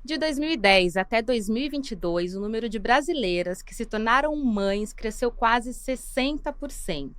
De 2010 até 2022, o número de brasileiras que se tornaram mães cresceu quase 60%.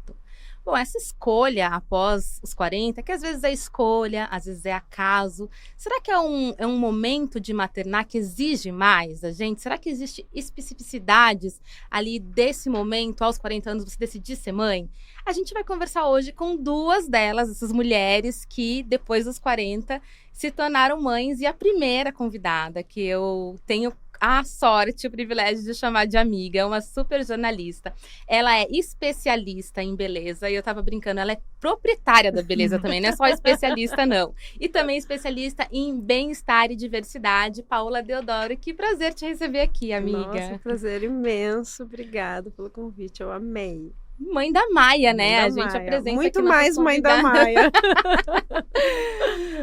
Bom, essa escolha após os 40, que às vezes é escolha, às vezes é acaso, será que é um momento de maternar que exige mais da gente? Será que existe especificidades ali desse momento, aos 40 anos, você decidir ser mãe? A gente vai conversar hoje com duas delas, essas mulheres que depois dos 40 se tornaram mães, e a primeira convidada que eu tenho a sorte, o privilégio de chamar de amiga, é uma super jornalista. Ela é especialista em beleza, e eu tava brincando, ela é proprietária da beleza também, não é só especialista não. E também especialista em bem-estar e diversidade. Paola Deodoro, que prazer te receber aqui, amiga. Nossa, prazer imenso, obrigada pelo convite, eu amei. Mãe da Maia, né? Mãe da a gente Maia. apresenta muito aqui mais Mãe da Maia.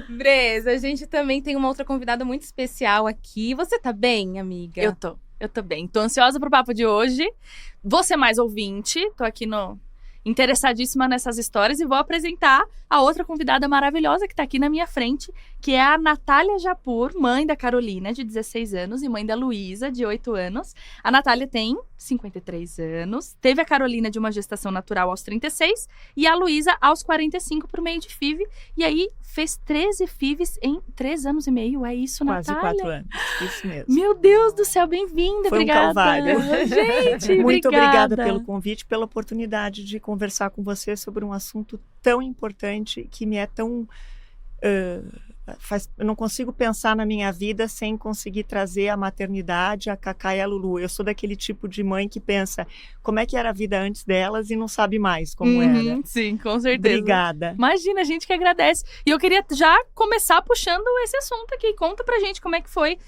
Bresa, a gente também tem uma outra convidada muito especial aqui. Você tá bem, amiga? Eu tô bem. Tô ansiosa pro papo de hoje. Vou ser mais ouvinte, tô aqui interessadíssima nessas histórias e vou apresentar a outra convidada maravilhosa que tá aqui na minha frente, que é a Natália Japur, mãe da Carolina, de 16 anos, e mãe da Luísa, de 8 anos. A Natália tem 53 anos, teve a Carolina de uma gestação natural aos 36 e a Luísa aos 45 por meio de FIV. E aí fez 13 FIVs em 3 anos e meio, é isso, Quase Natália? 4 anos, isso mesmo. Meu Deus do céu, bem-vinda, Foi obrigada. um calvário. Gente, Muito obrigada obrigada pelo convite, pela oportunidade de conversar com você sobre um assunto tão importante que me é tão... eu não consigo pensar na minha vida sem conseguir trazer a maternidade, a Cacá e a Lulu. Eu sou daquele tipo de mãe que pensa como é que era a vida antes delas e não sabe mais como era. Sim, com certeza. Obrigada. Imagina, a gente que agradece. E eu queria já começar puxando esse assunto aqui. Conta pra gente como é que foi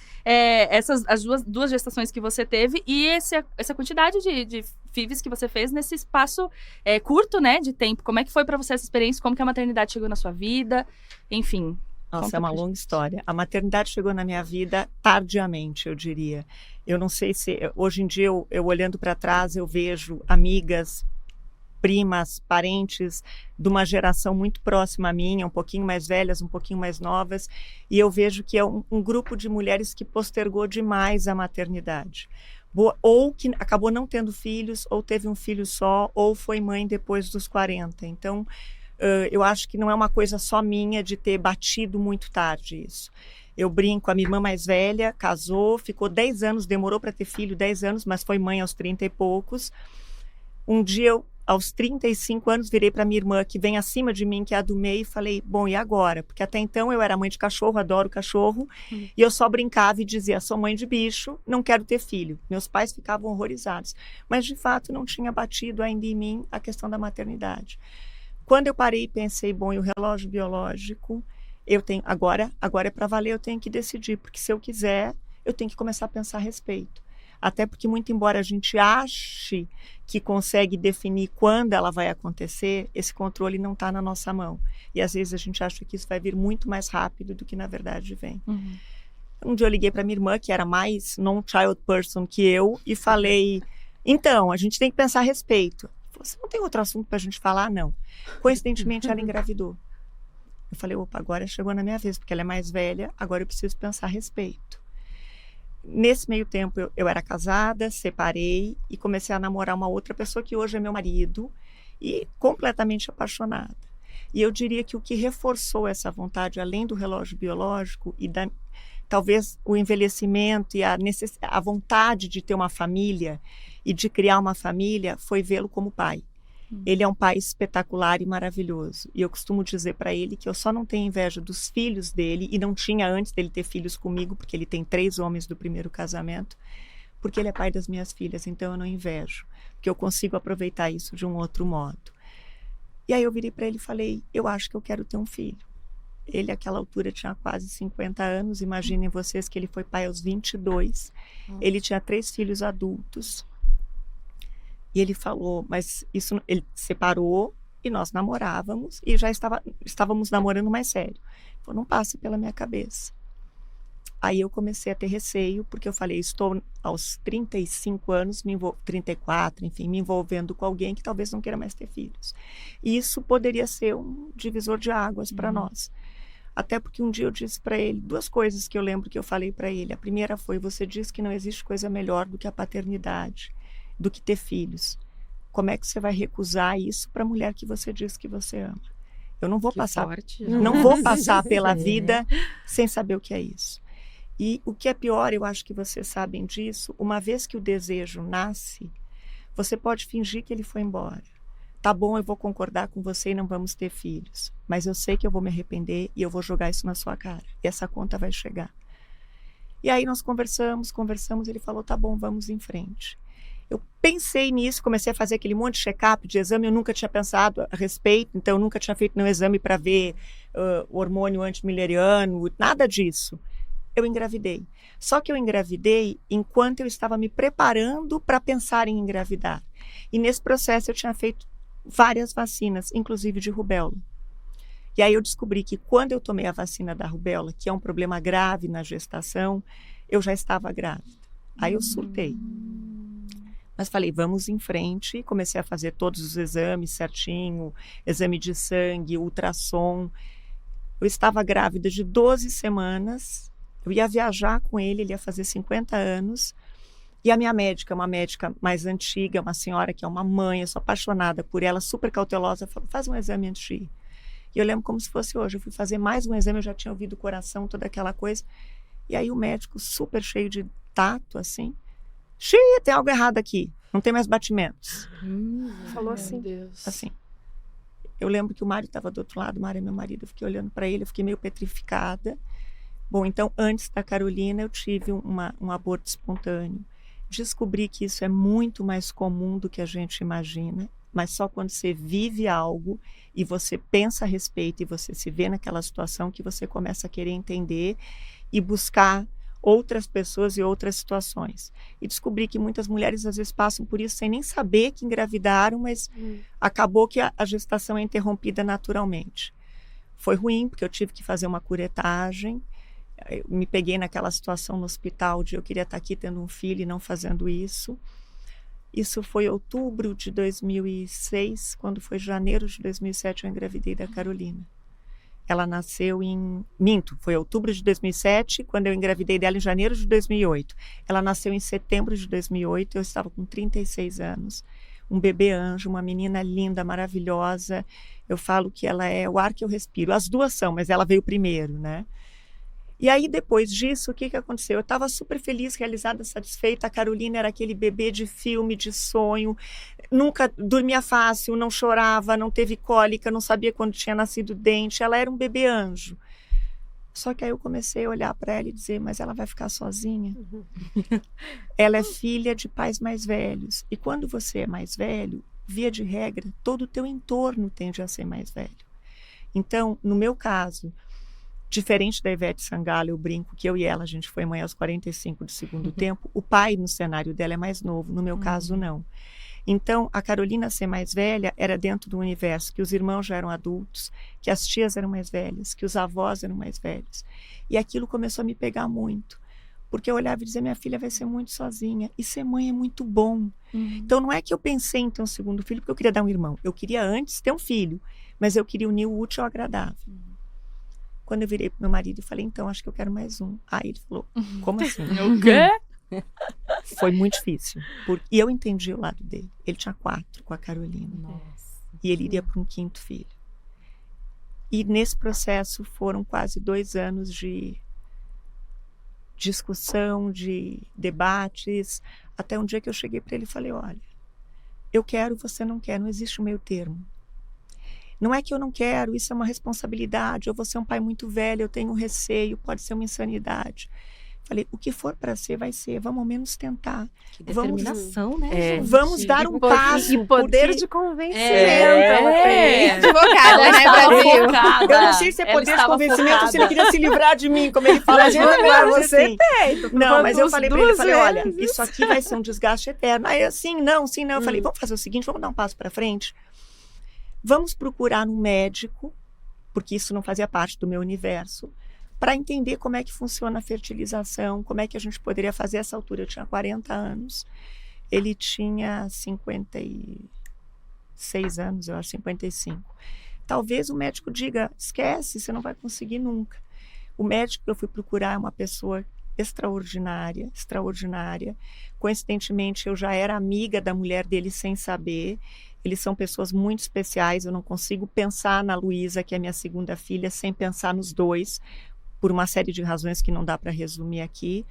as duas gestações que você teve e essa quantidade de FIVs que você fez nesse espaço curto, né, de tempo. Como é que foi pra você essa experiência? Como que a maternidade chegou na sua vida? Enfim. Nossa, é uma longa história. A maternidade chegou na minha vida tardiamente, eu diria. Eu não sei se... Hoje em dia, eu olhando para trás, eu vejo amigas, primas, parentes de uma geração muito próxima à minha, um pouquinho mais velhas, um pouquinho mais novas, e eu vejo que é um grupo de mulheres que postergou demais a maternidade. Ou que acabou não tendo filhos, ou teve um filho só, ou foi mãe depois dos 40. Então... eu acho que não é uma coisa só minha de ter batido muito tarde isso. Eu brinco, a minha irmã mais velha casou, ficou 10 anos, demorou para ter filho 10 anos, mas foi mãe aos 30 e poucos. Um dia, aos 35 anos, virei para minha irmã, que vem acima de mim, que é a do meio, e falei, bom, e agora? Porque até então eu era mãe de cachorro, adoro cachorro, e eu só brincava e dizia, sou mãe de bicho, não quero ter filho. Meus pais ficavam horrorizados. Mas, de fato, não tinha batido ainda em mim a questão da maternidade. Quando eu parei e pensei, bom, e o relógio biológico, eu tenho, agora é para valer, eu tenho que decidir, porque se eu quiser, eu tenho que começar a pensar a respeito. Até porque, muito embora a gente ache que consegue definir quando ela vai acontecer, esse controle não está na nossa mão. E às vezes a gente acha que isso vai vir muito mais rápido do que na verdade vem. Uhum. Um dia eu liguei para minha irmã, que era mais non-child person que eu, e falei, então, a gente tem que pensar a respeito. Você não tem outro assunto para a gente falar? Não. Coincidentemente, ela engravidou. Eu falei, opa, agora chegou na minha vez, porque ela é mais velha, agora eu preciso pensar a respeito. Nesse meio tempo, eu era casada, separei e comecei a namorar uma outra pessoa que hoje é meu marido e completamente apaixonada. E eu diria que o que reforçou essa vontade, além do relógio biológico e talvez o envelhecimento e a vontade de ter uma família e de criar uma família, foi vê-lo como pai. Ele é um pai espetacular e maravilhoso. E eu costumo dizer para ele que eu só não tenho inveja dos filhos dele, e não tinha antes dele ter filhos comigo, porque ele tem 3 homens do primeiro casamento, porque ele é pai das minhas filhas, então eu não invejo, porque eu consigo aproveitar isso de um outro modo. E aí eu virei para ele e falei, eu acho que eu quero ter um filho. Ele, àquela altura, tinha quase 50 anos. Imaginem vocês que ele foi pai aos 22. Ele tinha 3 filhos adultos. E ele falou, mas isso, ele separou e nós namorávamos e já estávamos namorando mais sério. Ele falou, não passa pela minha cabeça. Aí eu comecei a ter receio, porque eu falei, estou aos 35 anos, 34, enfim, me envolvendo com alguém que talvez não queira mais ter filhos. E isso poderia ser um divisor de águas para nós. Até porque um dia eu disse para ele 2 coisas que eu lembro que eu falei para ele. A primeira foi: você diz que não existe coisa melhor do que a paternidade, do que ter filhos. Como é que você vai recusar isso para a mulher que você diz que você ama? Eu não vou não vou passar pela vida sem saber o que é isso. E o que é pior, eu acho que vocês sabem disso, uma vez que o desejo nasce, você pode fingir que ele foi embora. Tá bom, eu vou concordar com você e não vamos ter filhos, mas eu sei que eu vou me arrepender e eu vou jogar isso na sua cara. E essa conta vai chegar. E aí nós conversamos, ele falou: tá bom, vamos em frente. Eu pensei nisso, comecei a fazer aquele monte de check-up de exame, eu nunca tinha pensado a respeito, então eu nunca tinha feito nenhum exame para ver o hormônio antimileriano, nada disso. Eu engravidei. Só que eu engravidei enquanto eu estava me preparando para pensar em engravidar. E nesse processo eu tinha feito várias vacinas, inclusive de rubéola. E aí eu descobri que quando eu tomei a vacina da rubéola, que é um problema grave na gestação, eu já estava grávida. Aí eu surtei. Mas falei: vamos em frente. Comecei a fazer todos os exames certinho, exame de sangue, ultrassom. Eu estava grávida de 12 semanas. Eu ia viajar com ele, ele ia fazer 50 anos. E a minha médica, uma médica mais antiga, uma senhora que é uma mãe, eu sou apaixonada por ela, super cautelosa, falou: faz um exame antes de ir. E eu lembro como se fosse hoje. Eu fui fazer mais um exame, eu já tinha ouvido o coração, toda aquela coisa. E aí o médico, super cheio de tato, assim: xiii, tem algo errado aqui, não tem mais batimentos. Falou assim. Deus. Assim. Eu lembro que o Mário estava do outro lado, o Mário é meu marido, eu fiquei olhando para ele, eu fiquei meio petrificada. Bom, então, antes da Carolina, eu tive um aborto espontâneo. Descobri que isso é muito mais comum do que a gente imagina, mas só quando você vive algo e você pensa a respeito e você se vê naquela situação que você começa a querer entender e buscar outras pessoas e outras situações. E descobri que muitas mulheres às vezes passam por isso sem nem saber que engravidaram, mas acabou que a gestação é interrompida naturalmente. Foi ruim, porque eu tive que fazer uma curetagem. Eu me peguei naquela situação no hospital de eu queria estar aqui tendo um filho e não fazendo isso. Isso foi outubro de 2006, quando foi janeiro de 2007 eu engravidei da Carolina. Ela nasceu foi outubro de 2007, quando eu engravidei dela em janeiro de 2008. Ela nasceu em setembro de 2008, eu estava com 36 anos. Um bebê anjo, uma menina linda, maravilhosa. Eu falo que ela é o ar que eu respiro. As duas são, mas ela veio primeiro, né? E aí, depois disso, o que aconteceu? Eu estava super feliz, realizada, satisfeita. A Carolina era aquele bebê de filme, de sonho. Nunca dormia fácil, não chorava, não teve cólica, não sabia quando tinha nascido dente. Ela era um bebê anjo. Só que aí eu comecei a olhar para ela e dizer: mas ela vai ficar sozinha? Ela é filha de pais mais velhos. E quando você é mais velho, via de regra, todo o teu entorno tende a ser mais velho. Então, no meu caso, diferente da Ivete Sangalo, eu brinco que eu e ela, a gente foi mãe aos 45 do segundo tempo. O pai, no cenário dela, é mais novo. No meu caso, não. Então, a Carolina ser mais velha era dentro do universo que os irmãos já eram adultos, que as tias eram mais velhas, que os avós eram mais velhos. E aquilo começou a me pegar muito. Porque eu olhava e dizia: minha filha vai ser muito sozinha. E ser mãe é muito bom. Então, não é que eu pensei em ter um segundo filho porque eu queria dar um irmão. Eu queria antes ter um filho, mas eu queria unir o útil ao agradável. Quando eu virei pro meu marido e falei: então, acho que eu quero mais um. Aí ele falou: como assim? O quê? Foi muito difícil. E eu entendi o lado dele. Ele tinha 4 com a Carolina. Nossa. E ele iria para um 5º filho. E nesse processo foram quase 2 anos de discussão, de debates, até um dia que eu cheguei para ele e falei: olha, eu quero, você não quer, não existe um meio termo. Não é que eu não quero, isso é uma responsabilidade, eu vou ser um pai muito velho, eu tenho receio, pode ser uma insanidade. Falei: o que for para ser, vai ser, vamos ao menos tentar. Que determinação, né, gente? Vamos dar um passo. E poder porque de convencimento. Advogada, né, Brasil? Eu não sei se é poder de convencimento ou se ele queria se livrar de mim, como ele fala. Você tem. Não, mas eu falei para ele, falei: olha, isso aqui vai ser um desgaste eterno. Aí assim, não. Eu falei: vamos fazer o seguinte, vamos dar um passo para frente. Vamos procurar um médico, porque isso não fazia parte do meu universo, para entender como é que funciona a fertilização, como é que a gente poderia fazer. Essa altura eu tinha 40 anos, ele tinha 56 anos, eu acho, 55. talvez o médico diga, esquece, você não vai conseguir nunca. O médico que eu fui procurar é uma pessoa extraordinária, extraordinária. Coincidentemente, eu já era amiga da mulher dele sem saber. Eles são pessoas muito especiais, eu não consigo pensar na Luísa, que é minha segunda filha, sem pensar nos dois, por uma série de razões que não dá para resumir aqui.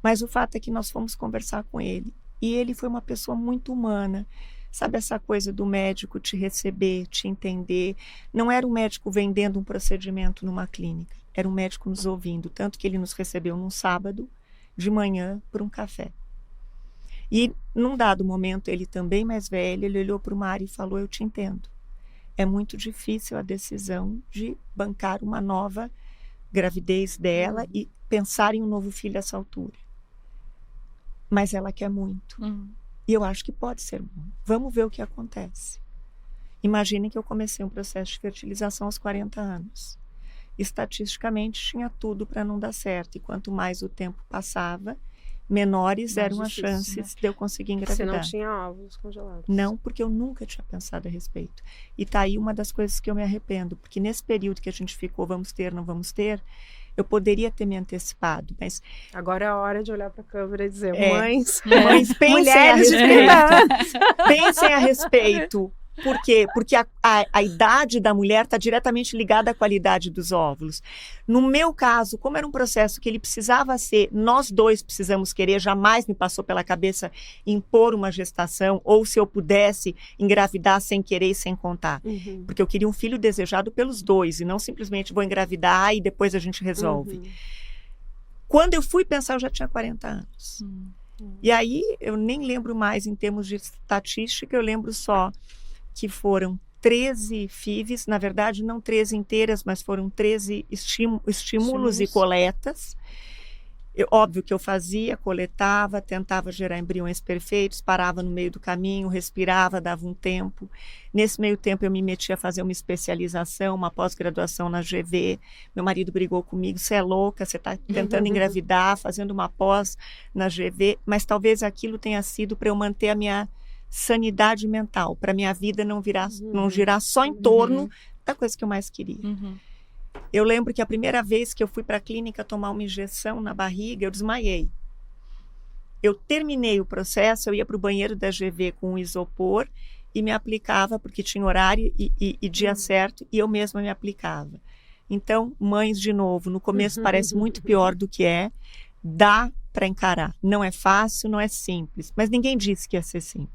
Mas o fato é que nós fomos conversar com ele. E ele foi uma pessoa muito humana. Sabe essa coisa do médico te receber, te entender? Não era um médico vendendo um procedimento numa clínica. Era um médico nos ouvindo. Tanto que ele nos recebeu num sábado, de manhã, por um café. E num dado momento, ele também mais velho, ele olhou para o Mário e falou, eu te entendo. É muito difícil a decisão de bancar uma nova gravidez dela e pensar em um novo filho a essa altura. Mas ela quer muito. E eu acho que pode ser bom. Vamos ver o que acontece. Imaginem que eu comecei um processo de fertilização aos 40 anos. Estatisticamente, tinha tudo para não dar certo. E quanto mais o tempo passava, menores eram as chances de eu conseguir engravidar. Você não tinha óvulos congelados? Não, porque eu nunca tinha pensado a respeito. E tá aí uma das coisas que eu me arrependo. Porque nesse período que a gente ficou, vamos ter, não vamos ter, eu poderia ter me antecipado, mas... Agora é a hora de olhar para a câmera e dizer, mães, pensem a respeito. Por quê? Porque a idade da mulher está diretamente ligada à qualidade dos óvulos. No meu caso, como era um processo que ele precisava ser, nós dois precisamos querer, jamais me passou pela cabeça impor uma gestação, ou se eu pudesse engravidar sem querer e sem contar. Porque eu queria um filho desejado pelos dois, e não simplesmente vou engravidar e depois a gente resolve. Quando eu fui pensar, eu já tinha 40 anos. E aí, eu nem lembro mais em termos de estatística, eu lembro só que foram 13 FIVs, na verdade não 13 inteiras, mas foram 13 estímulos e coletas. Óbvio que eu fazia, coletava, tentava gerar embriões perfeitos, parava no meio do caminho, respirava, dava um tempo. Nesse meio tempo eu me metia a fazer uma especialização, uma pós-graduação na GV. Meu marido brigou comigo, você é louca, você está tentando engravidar, fazendo uma pós na GV, mas talvez aquilo tenha sido para eu manter a minha sanidade mental, para minha vida não girar só em torno da coisa que eu mais queria. Eu lembro que a primeira vez que eu fui para a clínica tomar uma injeção na barriga, eu desmaiei. Eu terminei o processo, eu ia para o banheiro da GV com um isopor e me aplicava, porque tinha horário e dia certo, e eu mesma me aplicava. Então, mães, de novo, no começo parece muito pior do que é, dá para encarar. Não é fácil, não é simples, mas ninguém disse que ia ser simples.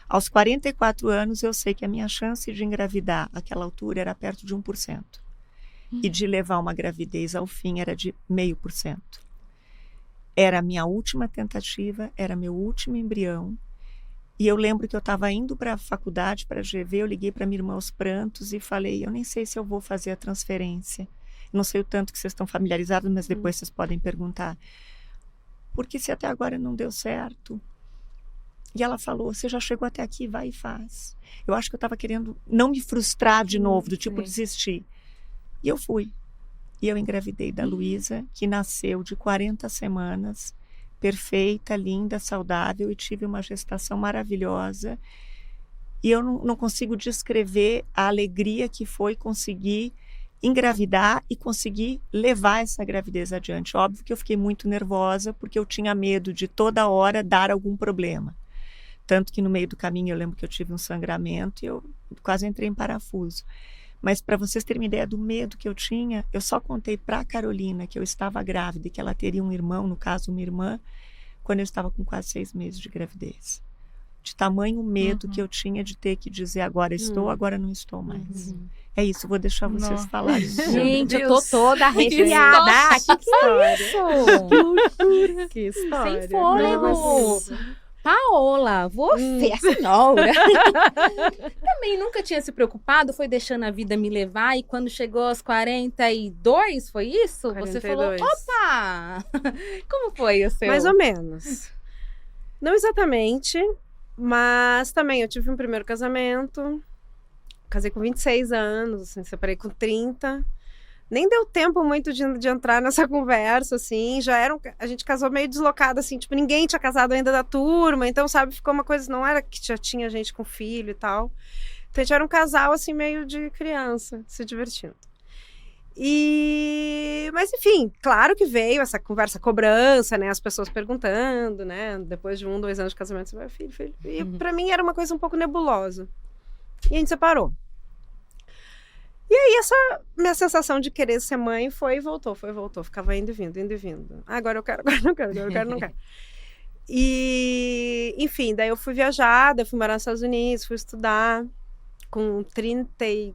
Aos 44 anos, eu sei que a minha chance de engravidar àquela altura era perto de 1%. E de levar uma gravidez ao fim era de 0,5%. Era a minha última tentativa, era meu último embrião. E eu lembro que eu estava indo para a faculdade, para a GV, eu liguei para minha irmã aos prantos e falei, eu nem sei se eu vou fazer a transferência. Não sei o tanto que vocês estão familiarizados, mas depois vocês podem perguntar. Porque se até agora não deu certo... E ela falou, você já chegou até aqui, vai e faz. Eu acho que eu estava querendo não me frustrar de novo, do tipo desistir. E eu fui. E eu engravidei da Luísa, que nasceu de 40 semanas, perfeita, linda, saudável, e tive uma gestação maravilhosa. E eu não consigo descrever a alegria que foi conseguir engravidar e conseguir levar essa gravidez adiante. Óbvio que eu fiquei muito nervosa, porque eu tinha medo de toda hora dar algum problema. Tanto que no meio do caminho eu lembro que eu tive um sangramento e eu quase entrei em parafuso. Mas para vocês terem uma ideia do medo que eu tinha, eu só contei para a Carolina que eu estava grávida e que ela teria um irmão, no caso uma irmã, quando eu estava com quase 6 meses de gravidez. De tamanho medo que eu tinha de ter que dizer agora estou, agora não estou mais. É isso, vou deixar vocês falarem. Gente, eu tô toda arrepiada. Que história. Sem fôlego. Paola, você, a senhora, também nunca tinha se preocupado, foi deixando a vida me levar, e quando chegou aos 42, foi isso? 42. Você falou, opa! Como foi o seu? Mais ou menos. Não exatamente, mas também eu tive um primeiro casamento, casei com 26 anos, assim, separei com 30. Nem deu tempo muito de entrar nessa conversa, assim, a gente casou meio deslocado, assim, tipo, ninguém tinha casado ainda da turma, então, sabe, ficou uma coisa, não era que já tinha gente com filho e tal. Então, a gente era um casal, assim, meio de criança, se divertindo. Mas, enfim, claro que veio essa conversa, cobrança, né? As pessoas perguntando, né? Depois de 1, 2 anos de casamento, você vai, filho. E pra mim era uma coisa um pouco nebulosa. E a gente separou. E aí, essa minha sensação de querer ser mãe foi e voltou. Ficava indo e vindo. Agora eu quero, agora não quero. E, enfim, daí eu fui viajar, daí eu fui morar nos Estados Unidos, fui estudar com 32,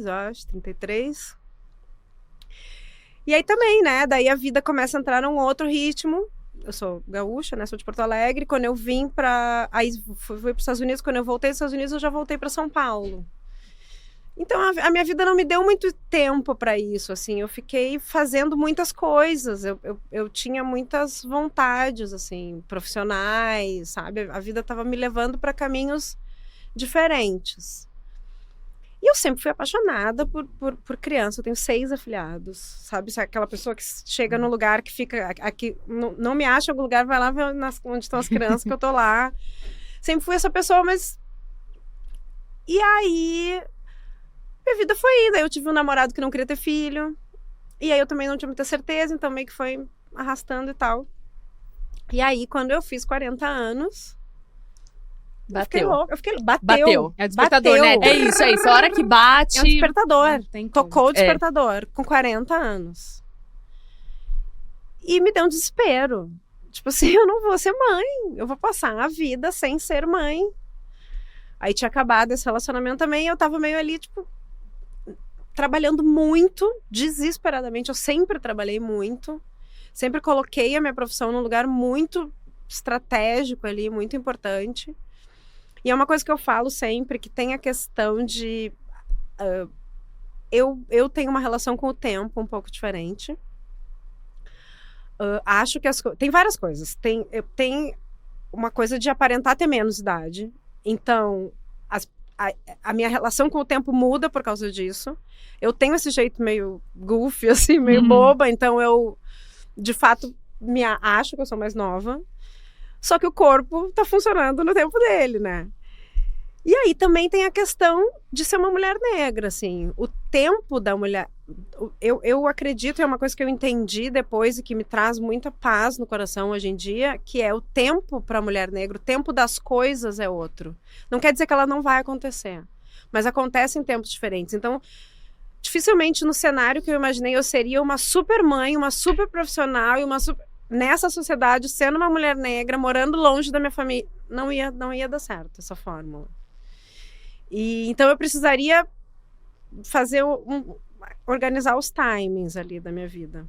acho, 33. E aí também, né, daí a vida começa a entrar num outro ritmo. Eu sou gaúcha, né, sou de Porto Alegre. Quando eu vim aí fui para os Estados Unidos, quando eu voltei dos Estados Unidos, eu já voltei para São Paulo. Então, a minha vida não me deu muito tempo para isso, assim. Eu fiquei fazendo muitas coisas. Eu tinha muitas vontades, assim, profissionais, sabe? A vida estava me levando para caminhos diferentes. E eu sempre fui apaixonada por criança. Eu tenho 6 afilhados, sabe? Aquela pessoa que chega no lugar que fica... Aqui, não me acha em algum lugar, vai lá ver onde estão as crianças, que eu tô lá. Sempre fui essa pessoa, mas... E aí... Minha vida foi indo. Aí eu tive um namorado que não queria ter filho. E aí eu também não tinha muita certeza, então meio que foi arrastando e tal. E aí, quando eu fiz 40 anos... Bateu. Bateu. É o despertador, Bateu. né? É isso. A hora que bate... É um despertador. Não tem como. Tocou o despertador com 40 anos. E me deu um desespero. Tipo assim, eu não vou ser mãe. Eu vou passar a vida sem ser mãe. Aí tinha acabado esse relacionamento também. E eu tava meio ali, tipo... trabalhando muito, desesperadamente. Eu sempre trabalhei muito. Sempre coloquei a minha profissão num lugar muito estratégico ali, muito importante. E é uma coisa que eu falo sempre, que tem a questão de... eu tenho uma relação com o tempo um pouco diferente. Acho que tem várias coisas. Tem uma coisa de aparentar ter menos idade. Então, a minha relação com o tempo muda por causa disso. Eu tenho esse jeito meio goofy, assim, meio boba. Então, eu, de fato, acho que eu sou mais nova. Só que o corpo tá funcionando no tempo dele, né? E aí também tem a questão de ser uma mulher negra, assim. O tempo da mulher... Eu acredito, é uma coisa que eu entendi depois e que me traz muita paz no coração hoje em dia, que é o tempo para a mulher negra, o tempo das coisas é outro. Não quer dizer que ela não vai acontecer, mas acontece em tempos diferentes. Então, dificilmente no cenário que eu imaginei eu seria uma super mãe, uma super profissional e uma super... Nessa sociedade, sendo uma mulher negra, morando longe da minha família, não ia dar certo essa fórmula. E então eu precisaria fazer organizar os timings ali da minha vida.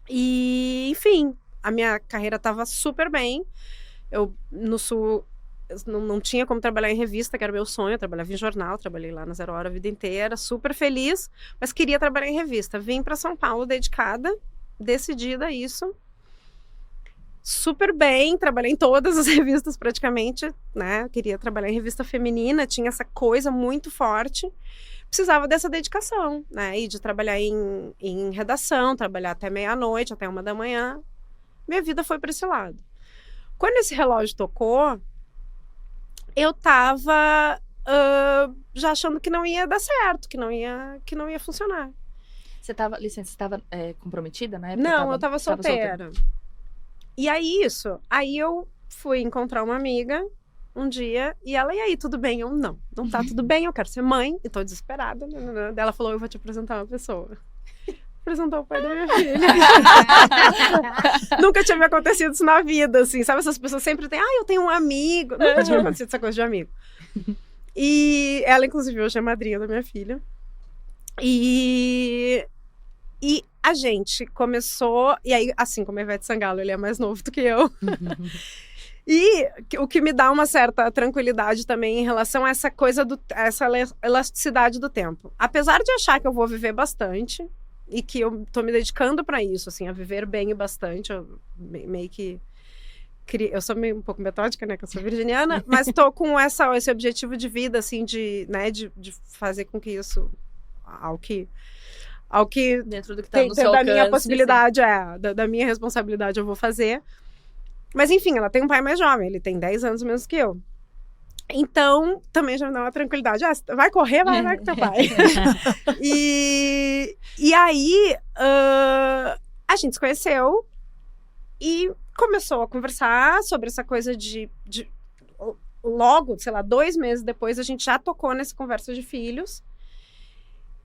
E, enfim, a minha carreira estava super bem. Eu, no Sul, não tinha como trabalhar em revista, que era meu sonho. Eu trabalhava em jornal, trabalhei lá na Zero Hora a vida inteira, super feliz, mas queria trabalhar em revista. Vim para São Paulo dedicada, decidida a isso. Super bem, trabalhei em todas as revistas praticamente, né? Queria trabalhar em revista feminina, tinha essa coisa muito forte. Precisava dessa dedicação, né? E de trabalhar em redação, trabalhar até meia-noite, até 1 da manhã. Minha vida foi para esse lado. Quando esse relógio tocou, eu tava já achando que não ia dar certo, que não ia funcionar. Você tava comprometida na época? Não, eu tava solteira. E aí eu fui encontrar uma amiga um dia, e ela, e aí, tudo bem? Eu, não tá tudo bem, eu quero ser mãe, e tô desesperada. Ela falou, eu vou te apresentar uma pessoa. Apresentou o pai da minha filha. Nunca tinha me acontecido isso na vida, assim, sabe? Essas pessoas sempre têm, eu tenho um amigo. Nunca tinha me acontecido essa coisa de amigo. E ela, inclusive, hoje é madrinha da minha filha. E a gente começou... E aí, assim como a Ivete Sangalo, ele é mais novo do que eu. E o que me dá uma certa tranquilidade também em relação a essa coisa, essa elasticidade do tempo. Apesar de achar que eu vou viver bastante, e que eu tô me dedicando para isso, assim, a viver bem e bastante, eu meio que... Eu sou meio um pouco metódica, né, que eu sou virginiana, mas tô com esse objetivo de vida, assim, de fazer com que isso... Ao que dentro do que tá no seu da alcance, minha possibilidade, da minha responsabilidade eu vou fazer. Mas enfim, ela tem um pai mais jovem, ele tem 10 anos menos que eu. Então, também já me dá uma tranquilidade. Vai correr, vai com teu pai. E aí, a gente se conheceu e começou a conversar sobre essa coisa de logo, sei lá, 2 meses depois, a gente já tocou nessa conversa de filhos.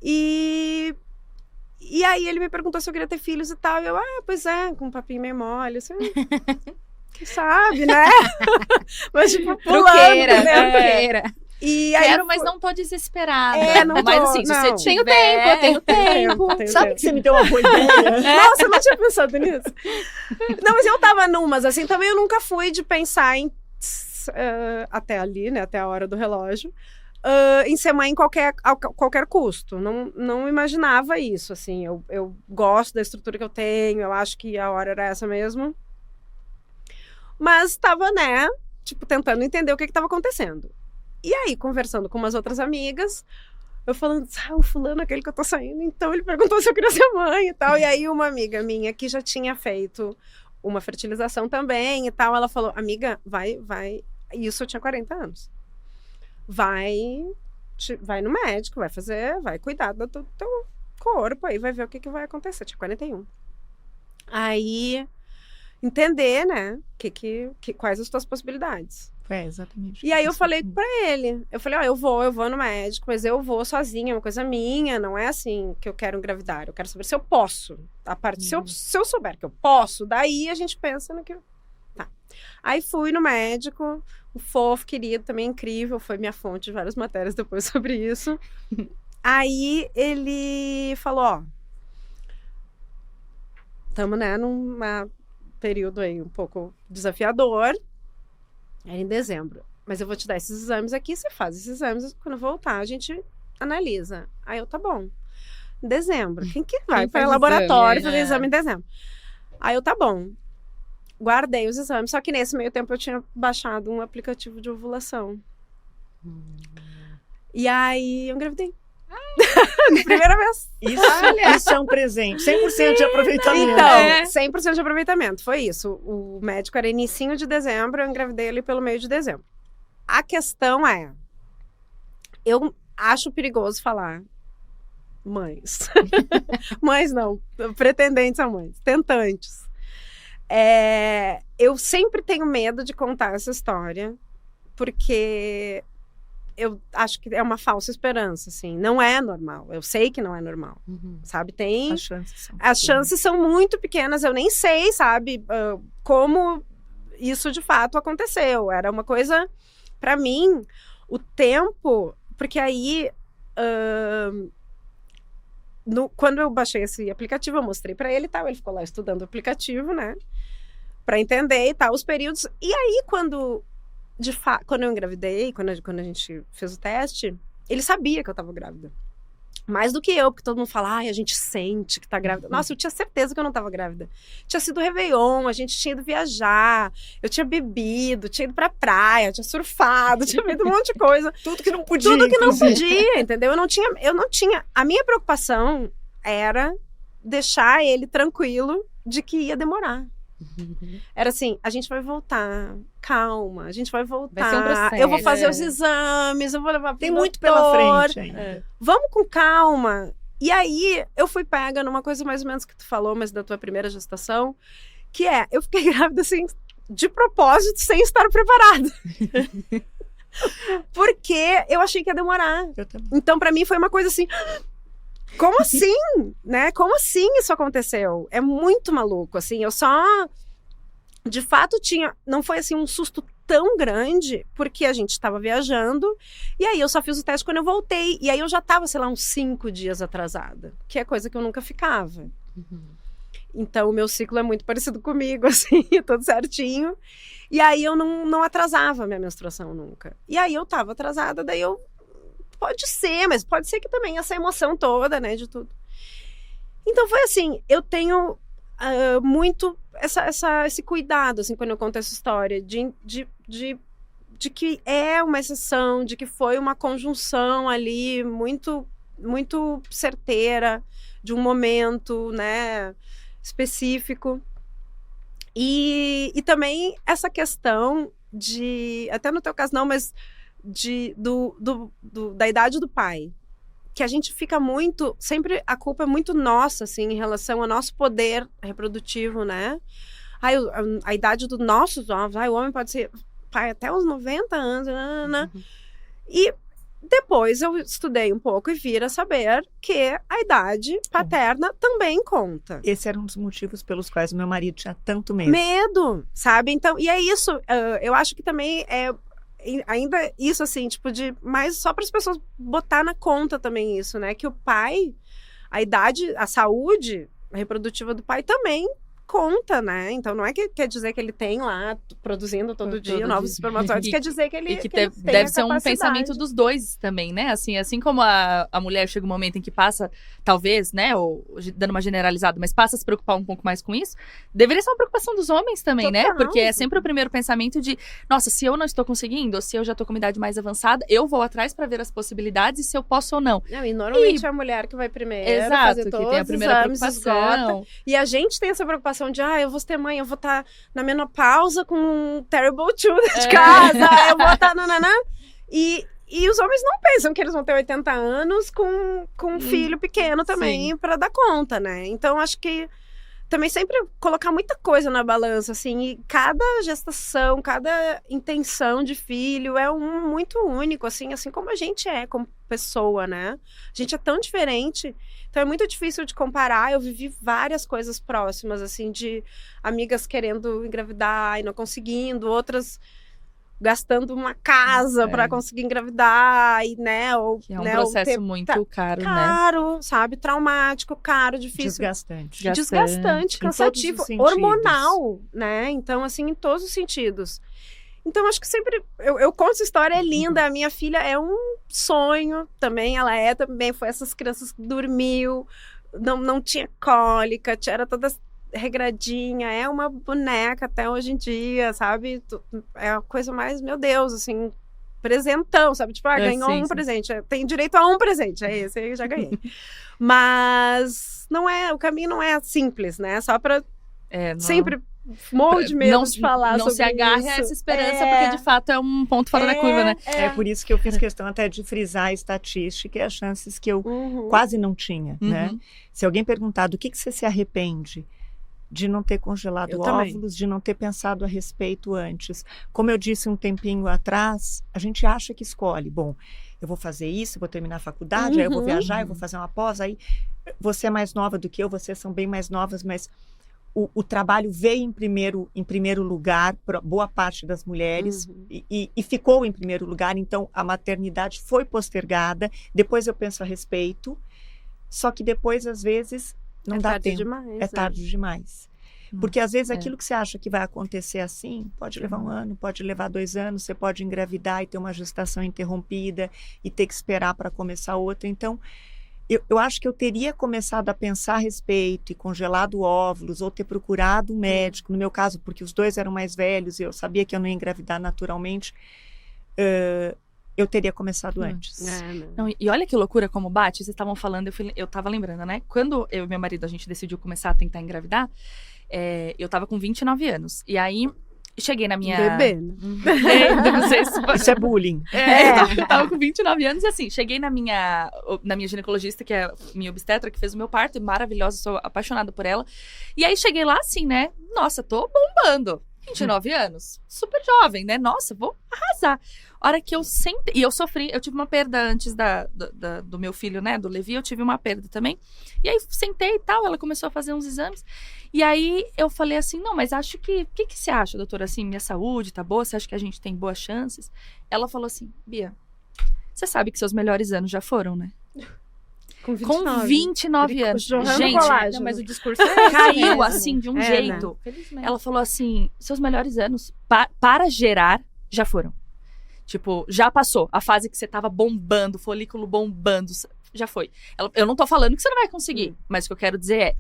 E aí ele me perguntou se eu queria ter filhos e tal. E eu, pois é, com um papinho meio mole, assim... Quem sabe, né? Mas, tipo, pulando, Truqueira. E aí mas não tô desesperada. não mas tô, assim, se não. você tiver... Eu tenho tempo. Sabe que você me deu uma boa ideia? Nossa, eu não tinha pensado nisso. Não, mas eu tava numas, assim, também eu nunca fui de pensar em... até ali, né? Até a hora do relógio. Em ser mãe a qualquer custo. Não imaginava isso, assim. Eu gosto da estrutura que eu tenho, eu acho que a hora era essa mesmo. Mas estava, né, tipo, tentando entender o que estava acontecendo. E aí, conversando com umas outras amigas, eu falando, o fulano, aquele que eu tô saindo, então ele perguntou se eu queria ser mãe e tal. E aí, uma amiga minha que já tinha feito uma fertilização também e tal, ela falou, amiga, vai. Isso eu tinha 40 anos. Vai no médico, vai cuidar do teu corpo, aí vai ver o que vai acontecer. Eu tinha 41. Aí... entender, né, quais as tuas possibilidades. Exatamente. E aí eu falei pra ele, eu vou no médico, mas eu vou sozinha, é uma coisa minha, não é assim que eu quero engravidar, eu quero saber se eu posso. Se eu souber que eu posso, daí a gente pensa no que... Tá. Aí fui no médico, o fofo, querido, também incrível, foi minha fonte de várias matérias depois sobre isso. Aí ele falou, estamos, né, numa... período aí um pouco desafiador, era em dezembro, mas eu vou te dar esses exames aqui, você faz esses exames, quando voltar a gente analisa. Aí eu, tá bom, em dezembro, quem que vai para o laboratório fazer exame em dezembro? Aí eu, tá bom, guardei os exames, só que nesse meio tempo eu tinha baixado um aplicativo de ovulação. E aí eu engravidei. Primeira vez. Isso é um presente. 100% de aproveitamento. Então, 100% de aproveitamento. Foi isso. O médico era inicinho de dezembro, eu engravidei ali pelo meio de dezembro. A questão é... eu acho perigoso falar mães. Mães não. Pretendentes a mães. Tentantes. Eu sempre tenho medo de contar essa história, porque... eu acho que é uma falsa esperança, assim. Não é normal. Eu sei que não é normal, sabe? Tem... As chances são muito pequenas. Eu nem sei, sabe? Como isso de fato aconteceu. Era uma coisa... Pra mim, o tempo... Porque aí... quando eu baixei esse aplicativo, eu mostrei pra ele e tal. Ele ficou lá estudando o aplicativo, né? Pra entender e tal, os períodos. E aí, quando eu engravidei, quando a gente fez o teste, ele sabia que eu tava grávida. Mais do que eu, porque todo mundo fala, a gente sente que tá grávida. Nossa, eu tinha certeza que eu não tava grávida. Tinha sido Réveillon, a gente tinha ido viajar, eu tinha bebido, tinha ido pra praia, tinha surfado, tinha feito um monte de coisa. Tudo que não podia. Tudo que não podia, entendeu? Eu não tinha... A minha preocupação era deixar ele tranquilo de que ia demorar. Era assim, a gente vai voltar, calma, a gente vai voltar, vai ser um processo, eu vou fazer os exames, eu vou levar pro Tem muito doutor, pela frente ainda. Vamos com calma. E aí, eu fui pega numa coisa mais ou menos que tu falou, mas da tua primeira gestação, que eu fiquei grávida assim, de propósito, sem estar preparada. Porque eu achei que ia demorar. Então, pra mim, foi uma coisa assim... Como assim, né? Como assim isso aconteceu? É muito maluco, assim. Eu só, de fato, não foi assim um susto tão grande, porque a gente estava viajando, e aí eu só fiz o teste quando eu voltei, e aí eu já estava, sei lá, uns 5 dias atrasada, que é coisa que eu nunca ficava. Então, o meu ciclo é muito parecido comigo, assim, tudo certinho. E aí eu não atrasava a minha menstruação nunca. E aí eu estava atrasada, daí eu... Pode ser, mas pode ser que também essa emoção toda, né, de tudo. Então foi assim, eu tenho muito esse cuidado, assim, quando eu conto essa história, de que é uma exceção, de que foi uma conjunção ali muito, muito certeira, de um momento, né, específico. E também essa questão de, até no teu caso não, mas... da idade do pai. Que a gente fica muito... Sempre a culpa é muito nossa, assim, em relação ao nosso poder reprodutivo, né? A idade dos nossos ovos. O homem pode ser pai até os 90 anos. E depois eu estudei um pouco e vira saber que a idade paterna também conta. Esse era um dos motivos pelos quais o meu marido tinha tanto medo. Medo, sabe? Então, e é isso. Eu acho que também é... Ainda isso, assim, tipo, mas só para as pessoas botar na conta também isso, né? Que o pai, a idade, a saúde reprodutiva do pai também conta, né? Então não é que quer dizer que ele tem lá produzindo todo dia novos espermatozoides, quer dizer que ele E que ele tem deve a ser um capacidade. pensamento dos dois também, né? Assim como a mulher chega um momento em que passa, talvez, né? Ou dando uma generalizada, mas passa a se preocupar um pouco mais com isso, deveria ser uma preocupação dos homens também, né? Total. Porque é sempre o primeiro pensamento de, nossa, se eu não estou conseguindo, ou se eu já estou com uma idade mais avançada, eu vou atrás para ver as possibilidades e se eu posso ou não. Não, e normalmente é a mulher que vai primeiro, Exato, fazer que todos tem a os primeira exames, esgota. preocupação. E a gente tem essa preocupação de, eu vou ter mãe, eu vou estar na menopausa com um terrible children de casa, eu vou estar nananã. E os homens não pensam que eles vão ter 80 anos com um filho pequeno também para dar conta, né? Então, acho que também sempre colocar muita coisa na balança, assim, e cada gestação, cada intenção de filho é muito único, assim como a gente é como pessoa, né? A gente é tão diferente, então é muito difícil de comparar. Eu vivi várias coisas próximas, assim, de amigas querendo engravidar e não conseguindo, outras gastando uma casa para conseguir engravidar, e, né, ou, Que é um né, processo muito caro, né? caro, sabe? Traumático, caro, difícil. Desgastante, Em cansativo, todos os sentidos. hormonal, né? Então, assim, em todos os sentidos. Então, acho que sempre... Eu conto essa história, é linda. A minha filha é um sonho também. Ela também foi essas crianças que dormiu, não tinha cólica, era toda regradinha. É uma boneca até hoje em dia, sabe? É a coisa mais, meu Deus, assim... presentão, sabe? Tipo, ganhou um presente. Tem direito a um presente. É esse aí, eu já ganhei. Mas o caminho não é simples, né? Só pra sempre morro de medo de falar sobre isso. Não se agarre a essa esperança, porque de fato é um ponto fora da curva, né? É por isso que eu fiz questão até de frisar a estatística e as chances que eu quase não tinha, né? Se alguém perguntar do que você se arrepende, de não ter congelado óvulos, de não ter pensado a respeito antes. Como eu disse um tempinho atrás, a gente acha que escolhe. Bom, eu vou fazer isso, vou terminar a faculdade, aí eu vou viajar, eu vou fazer uma pós, aí você é mais nova do que eu, vocês são bem mais novas, mas o trabalho veio em primeiro lugar para boa parte das mulheres e ficou em primeiro lugar, então a maternidade foi postergada, depois eu penso a respeito, só que depois, às vezes, não dá tempo. É tarde demais. Porque às vezes aquilo que você acha que vai acontecer assim, pode levar 1 ano, pode levar 2 anos, você pode engravidar e ter uma gestação interrompida e ter que esperar para começar outra. Então, eu acho que eu teria começado a pensar a respeito e congelado óvulos ou ter procurado um médico, no meu caso, porque os 2 eram mais velhos e eu sabia que eu não ia engravidar naturalmente, eu teria começado antes. Não, e olha que loucura como bate. Vocês estavam falando, eu tava lembrando, né? Quando eu e meu marido, a gente decidiu começar a tentar engravidar, eu tava com 29 anos. E aí, cheguei na minha... Bebê, né? Não sei se... Isso é bullying. Eu tava com 29 anos e assim, cheguei na minha ginecologista, que é minha obstetra, que fez o meu parto, maravilhosa, sou apaixonada por ela. E aí, cheguei lá assim, né? Nossa, tô bombando. 29 anos, super jovem, né? Nossa, vou arrasar. A hora que eu sentei... E eu tive uma perda antes do meu filho, né? Do Levi, eu tive uma perda também. E aí, sentei e tal, ela começou a fazer uns exames. E aí, eu falei assim, não, mas acho que... O que você acha, doutora? Assim, minha saúde tá boa? Você acha que a gente tem boas chances? Ela falou assim, Bia, você sabe que seus melhores anos já foram, né? Com 29 anos. Gente, não, mas o discurso é caiu assim de um jeito. Né? Ela falou assim, seus melhores anos para gerar já foram. Tipo, já passou. A fase que você tava bombando, folículo bombando, já foi. Eu não tô falando que você não vai conseguir, mas o que eu quero dizer é,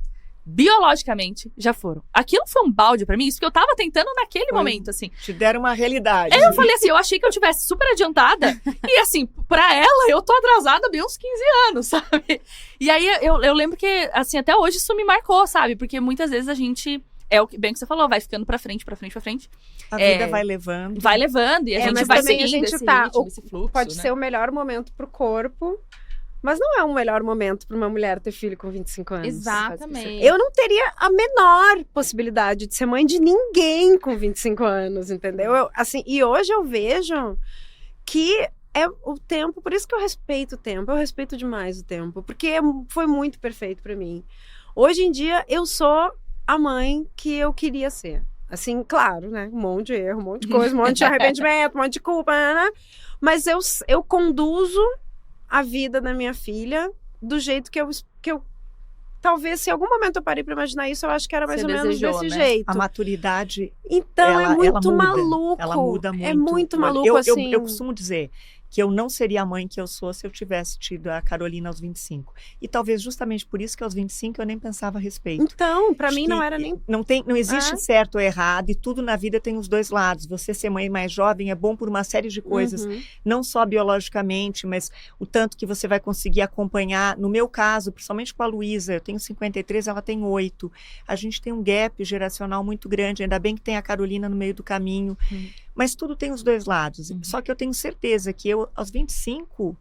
biologicamente, já foram. Aquilo foi um balde pra mim, isso que eu tava tentando naquele momento, assim. Te deram uma realidade. Eu falei assim, eu achei que eu tivesse super adiantada, e assim, pra ela, eu tô atrasada bem uns 15 anos, sabe? E aí, eu lembro que, assim, até hoje isso me marcou, sabe? Porque muitas vezes a gente é o que bem que você falou, vai ficando pra frente, pra frente, pra frente. A vida vai levando. Vai levando e a gente mas vai também seguindo a gente esse tá- ritmo, esse fluxo, Pode né? ser o melhor momento pro corpo, mas não é um melhor momento para uma mulher ter filho com 25 anos. Exatamente. Eu não teria a menor possibilidade de ser mãe de ninguém com 25 anos, entendeu? Assim, e hoje eu vejo que é o tempo, por isso que eu respeito o tempo, eu respeito demais o tempo, porque foi muito perfeito para mim. Hoje em dia, eu sou a mãe que eu queria ser. Assim, claro, né? Um monte de erro, um monte de coisa, um monte de arrependimento, um monte de culpa, né? Mas eu conduzo a vida da minha filha do jeito que eu talvez, se em algum momento eu parei para imaginar isso, eu acho que era mais Você ou menos desejou, desse né? jeito. A maturidade, Então, é muito muda. maluco. Ela muda muito. É muito maluco, eu, assim. eu costumo dizer que eu não seria a mãe que eu sou se eu tivesse tido a Carolina aos 25. E talvez justamente por isso que aos 25 eu nem pensava a respeito. Então, para Acho mim que não era nem... Não existe certo ou errado, e tudo na vida tem os dois lados. Você ser mãe mais jovem é bom por uma série de coisas, Uhum. não só biologicamente, mas o tanto que você vai conseguir acompanhar. No meu caso, principalmente com a Luísa, eu tenho 53, ela tem 8. A gente tem um gap geracional muito grande, ainda bem que tem a Carolina no meio do caminho. Mas tudo tem os dois lados. Só que eu tenho certeza que eu, aos 25...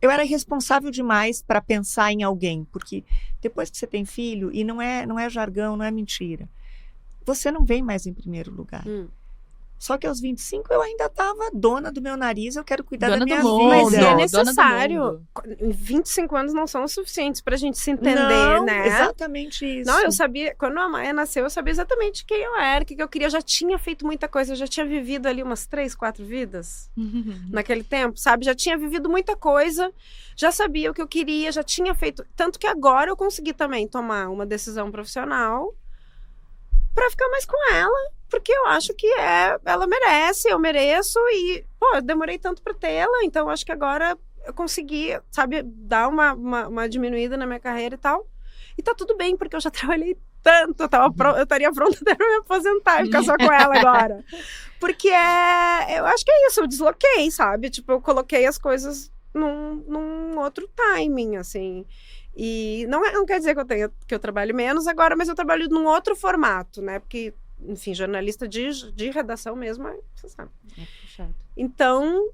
Eu era irresponsável demais para pensar em alguém, porque depois que você tem filho, e não é jargão, não é mentira, você não vem mais em primeiro lugar. Só que aos 25 eu ainda estava dona do meu nariz, eu quero cuidar Dona da minha do mundo. Mas vida. é Dona do necessário. mundo. 25 anos não são suficientes pra gente se entender, Não, né? exatamente isso. Não, eu sabia, quando a Maia nasceu, eu sabia exatamente quem eu era, o que eu queria. Eu já tinha feito muita coisa, eu já tinha vivido ali umas 3, 4 vidas naquele tempo, sabe? Já tinha vivido muita coisa, já sabia o que eu queria, já tinha feito. Tanto que agora eu consegui também tomar uma decisão profissional pra ficar mais com ela, porque eu acho que ela merece, eu mereço, e, pô, eu demorei tanto pra tê-la, então acho que agora eu consegui, sabe, dar uma diminuída na minha carreira e tal. E tá tudo bem, porque eu já trabalhei tanto, eu estaria pronta até pra me aposentar e ficar só com ela agora. Porque eu acho que é isso, eu desloquei, sabe? Tipo, eu coloquei as coisas num outro timing, assim. E não quer dizer que eu trabalhe menos agora, mas eu trabalho num outro formato, né? Porque, enfim, jornalista de redação mesmo, você sabe. Então,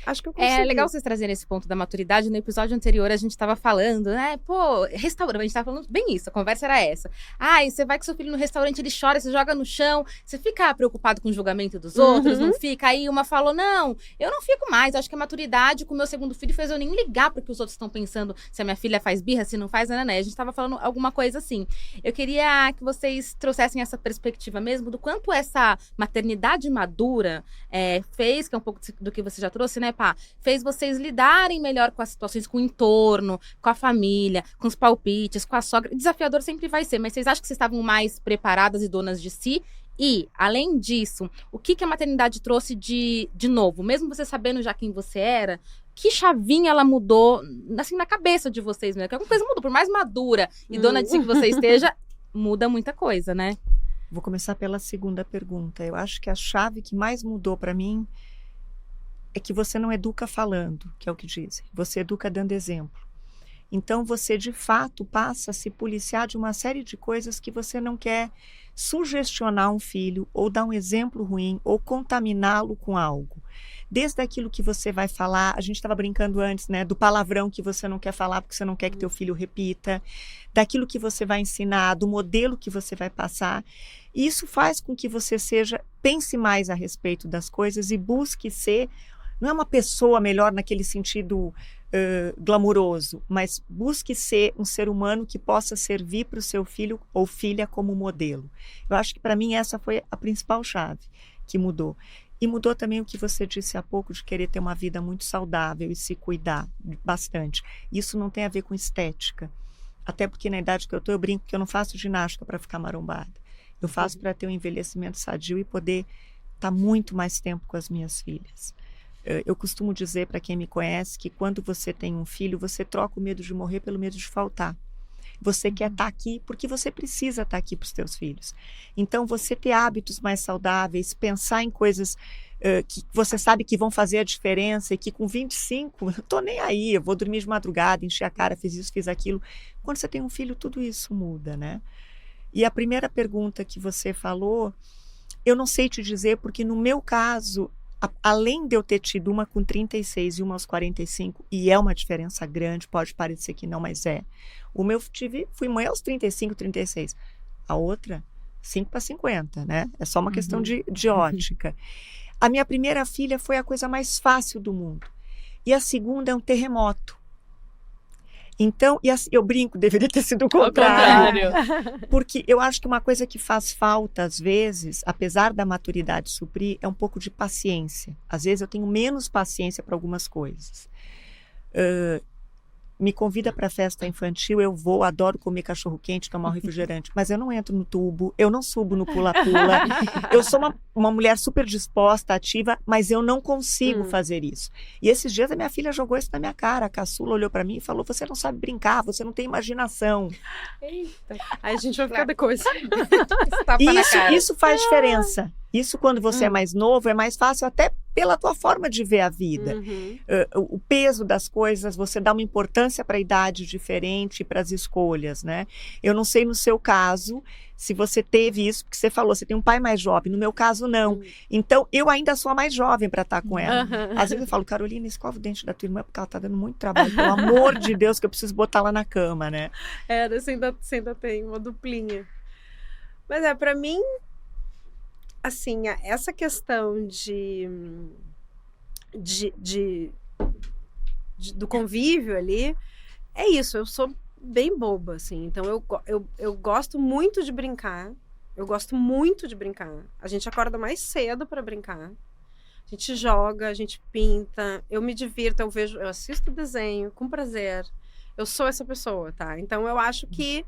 acho que eu consegui. É legal vocês trazerem esse ponto da maturidade. No episódio anterior a gente tava falando, né? Pô, restaurante, a gente tava falando bem isso, a conversa era essa. Ai, você vai com seu filho no restaurante, ele chora, você joga no chão, você fica preocupado com o julgamento dos outros, não fica? Aí uma falou, não, eu não fico mais, acho que a maturidade com o meu segundo filho fez eu nem ligar porque os outros estão pensando se a minha filha faz birra, se não faz, né? A gente tava falando alguma coisa assim. Eu queria que vocês trouxessem essa perspectiva mesmo do quanto essa maternidade madura fez, que é um pouco do que você já trouxe, né, Pá? Fez vocês lidarem melhor com as situações, com o entorno, com a família, com os palpites, com a sogra. Desafiador sempre vai ser, mas vocês acham que vocês estavam mais preparadas e donas de si? E, além disso, o que a maternidade trouxe de novo? Mesmo você sabendo já quem você era, que chavinha ela mudou, assim, na cabeça de vocês mesmo? Que alguma coisa mudou, por mais madura e dona de si que você esteja, muda muita coisa, né? Vou começar pela segunda pergunta. Eu acho que a chave que mais mudou para mim é que você não educa falando, que é o que dizem. Você educa dando exemplo. Então, você, de fato, passa a se policiar de uma série de coisas que você não quer sugestionar um filho, ou dar um exemplo ruim, ou contaminá-lo com algo. Desde aquilo que você vai falar, a gente estava brincando antes, né, do palavrão que você não quer falar porque você não quer que teu filho repita, daquilo que você vai ensinar, do modelo que você vai passar. E isso faz com que você pense mais a respeito das coisas e busque ser, não é uma pessoa melhor naquele sentido glamouroso, mas busque ser um ser humano que possa servir para o seu filho ou filha como modelo. Eu acho que para mim essa foi a principal chave que mudou. E mudou também o que você disse há pouco de querer ter uma vida muito saudável e se cuidar bastante. Isso não tem a ver com estética. Até porque na idade que eu brinco que eu não faço ginástica para ficar marombada. Eu faço para ter um envelhecimento sadio e poder estar muito mais tempo com as minhas filhas. Eu costumo dizer para quem me conhece que quando você tem um filho, você troca o medo de morrer pelo medo de faltar. Você quer estar aqui porque você precisa estar aqui para os teus filhos. Então, você ter hábitos mais saudáveis, pensar em coisas que você sabe que vão fazer a diferença e que com 25, eu tô nem aí, eu vou dormir de madrugada, encher a cara, fiz isso, fiz aquilo. Quando você tem um filho, tudo isso muda, né? E a primeira pergunta que você falou, eu não sei te dizer, porque no meu caso, além de eu ter tido uma com 36 e uma aos 45, e é uma diferença grande, pode parecer que não, mas é. Fui mãe aos 35, 36. A outra, 5 para 50, né? É só uma questão de ótica. A minha primeira filha foi a coisa mais fácil do mundo. E a segunda é um terremoto. Então, eu brinco, deveria ter sido o contrário. Porque eu acho que uma coisa que faz falta, às vezes, apesar da maturidade suprir, é um pouco de paciência. Às vezes eu tenho menos paciência para algumas coisas. Me convida para festa infantil, eu vou, adoro comer cachorro-quente, tomar um refrigerante, mas eu não entro no tubo, eu não subo no pula-pula. Eu sou uma mulher super disposta, ativa, mas eu não consigo fazer isso. E esses dias a minha filha jogou isso na minha cara, a caçula olhou para mim e falou, você não sabe brincar, você não tem imaginação. Eita. Aí a gente vai ficar depois. Isso faz diferença. Isso, quando você é mais novo, é mais fácil até pela tua forma de ver a vida. O peso das coisas, você dá uma importância para a idade diferente, para as escolhas, né? Eu não sei no seu caso se você teve isso, porque você falou, você tem um pai mais jovem. No meu caso, não. Então, eu ainda sou a mais jovem para estar com ela. Às vezes eu falo, Carolina, escova o dente da tua irmã, porque ela tá dando muito trabalho. Pelo amor de Deus, que eu preciso botar lá na cama, né? Você ainda tem uma duplinha. Mas para mim, assim, essa questão do convívio ali, é isso, eu sou bem boba, assim, então eu gosto muito de brincar, a gente acorda mais cedo para brincar, a gente joga, a gente pinta, eu me divirto, eu assisto desenho com prazer, eu sou essa pessoa, tá? Então eu acho que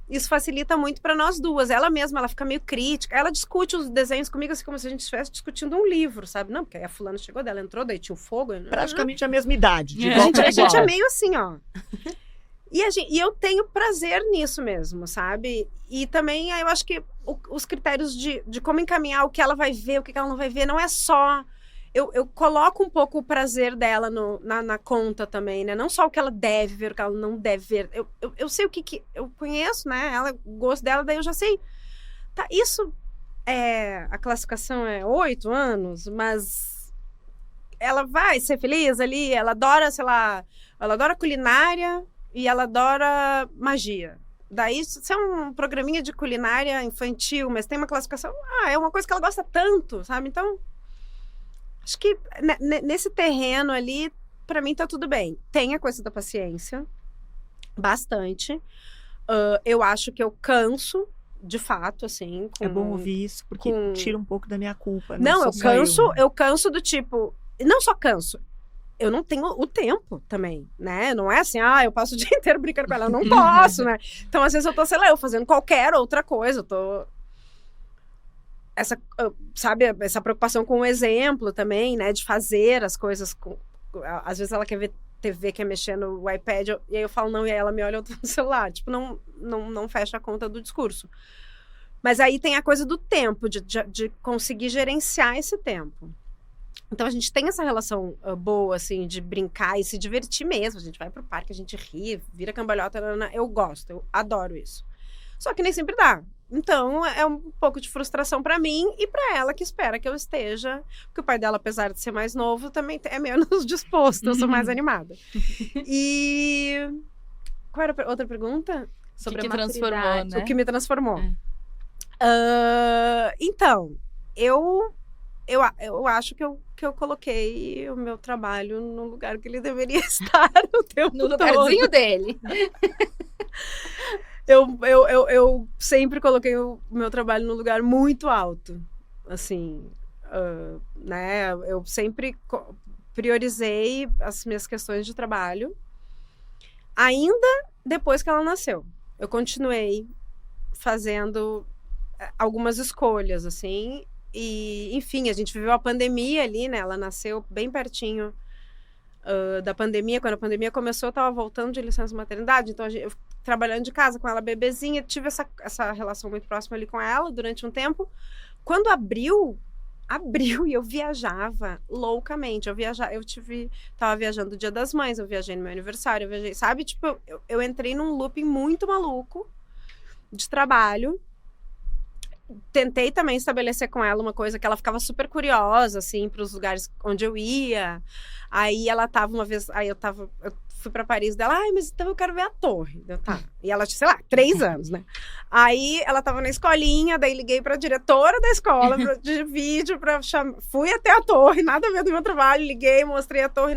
isso facilita muito para nós duas. Ela mesma, ela fica meio crítica. Ela discute os desenhos comigo assim como se a gente estivesse discutindo um livro, sabe? Não, porque aí a fulana chegou dela, entrou, daí tinha o fogo. Praticamente a mesma idade. A gente é meio assim, ó. E eu tenho prazer nisso mesmo, sabe? E também eu acho que os critérios de como encaminhar o que ela vai ver, o que ela não vai ver, não é só... Eu coloco um pouco o prazer dela na conta também, né? Não só o que ela deve ver, o que ela não deve ver. Eu sei o que eu conheço, né? O gosto dela, daí eu já sei. Tá, isso a classificação é 8 anos, mas ela vai ser feliz ali, ela adora, sei lá, ela adora culinária e ela adora magia. Daí, se é um programinha de culinária infantil, mas tem uma classificação, é uma coisa que ela gosta tanto, sabe? Então, acho que nesse terreno ali, pra mim tá tudo bem. Tem a coisa da paciência, bastante. Eu acho que eu canso, de fato, assim. É bom ouvir isso, porque tira um pouco da minha culpa. Não, eu canso do tipo... Não só canso, eu não tenho o tempo também, né? Não é assim, eu passo o dia inteiro brincando com ela. Eu não posso, né? Então, às vezes eu tô, sei lá, eu fazendo qualquer outra coisa, eu tô... Sabe, essa preocupação com o exemplo também, né? De fazer as coisas. Às vezes ela quer ver TV, quer mexer no iPad, e aí eu falo não, e aí ela me olha, eu tô no celular. Tipo, não fecha a conta do discurso. Mas aí tem a coisa do tempo, de conseguir gerenciar esse tempo. Então a gente tem essa relação boa, assim, de brincar e se divertir mesmo. A gente vai pro parque, a gente ri, vira cambalhota, eu gosto, eu adoro isso. Só que nem sempre dá. Então, é um pouco de frustração pra mim e pra ela, que espera que eu esteja. Porque o pai dela, apesar de ser mais novo, também é menos disposto. Eu sou mais animada. E... Qual era a outra pergunta? Sobre o que transformou, né? O que me transformou. Então, eu acho que eu coloquei o meu trabalho no lugar que ele deveria estar o tempo todo. No lugarzinho dele. Eu sempre coloquei o meu trabalho num lugar muito alto, assim, né? Eu sempre priorizei as minhas questões de trabalho, ainda depois que ela nasceu. Eu continuei fazendo algumas escolhas, assim, e, enfim, a gente viveu a pandemia ali, né? Ela nasceu bem pertinho da pandemia. Quando a pandemia começou, eu tava voltando de licença maternidade, então eu trabalhando de casa com ela bebezinha, tive essa relação muito próxima ali com ela durante um tempo. Quando abriu e eu viajava loucamente. Tava viajando no Dia das Mães, eu viajei no meu aniversário, sabe? Tipo, eu entrei num looping muito maluco de trabalho tentei também estabelecer com ela uma coisa que ela ficava super curiosa, assim, para os lugares onde eu ia. Aí ela tava uma vez, eu fui para Paris dela, mas então eu quero ver a torre. Tá. E ela tinha, sei lá, 3 anos, né? Aí ela tava na escolinha, daí liguei para a diretora da escola de vídeo, fui até a torre, nada a ver do meu trabalho, liguei, mostrei a torre,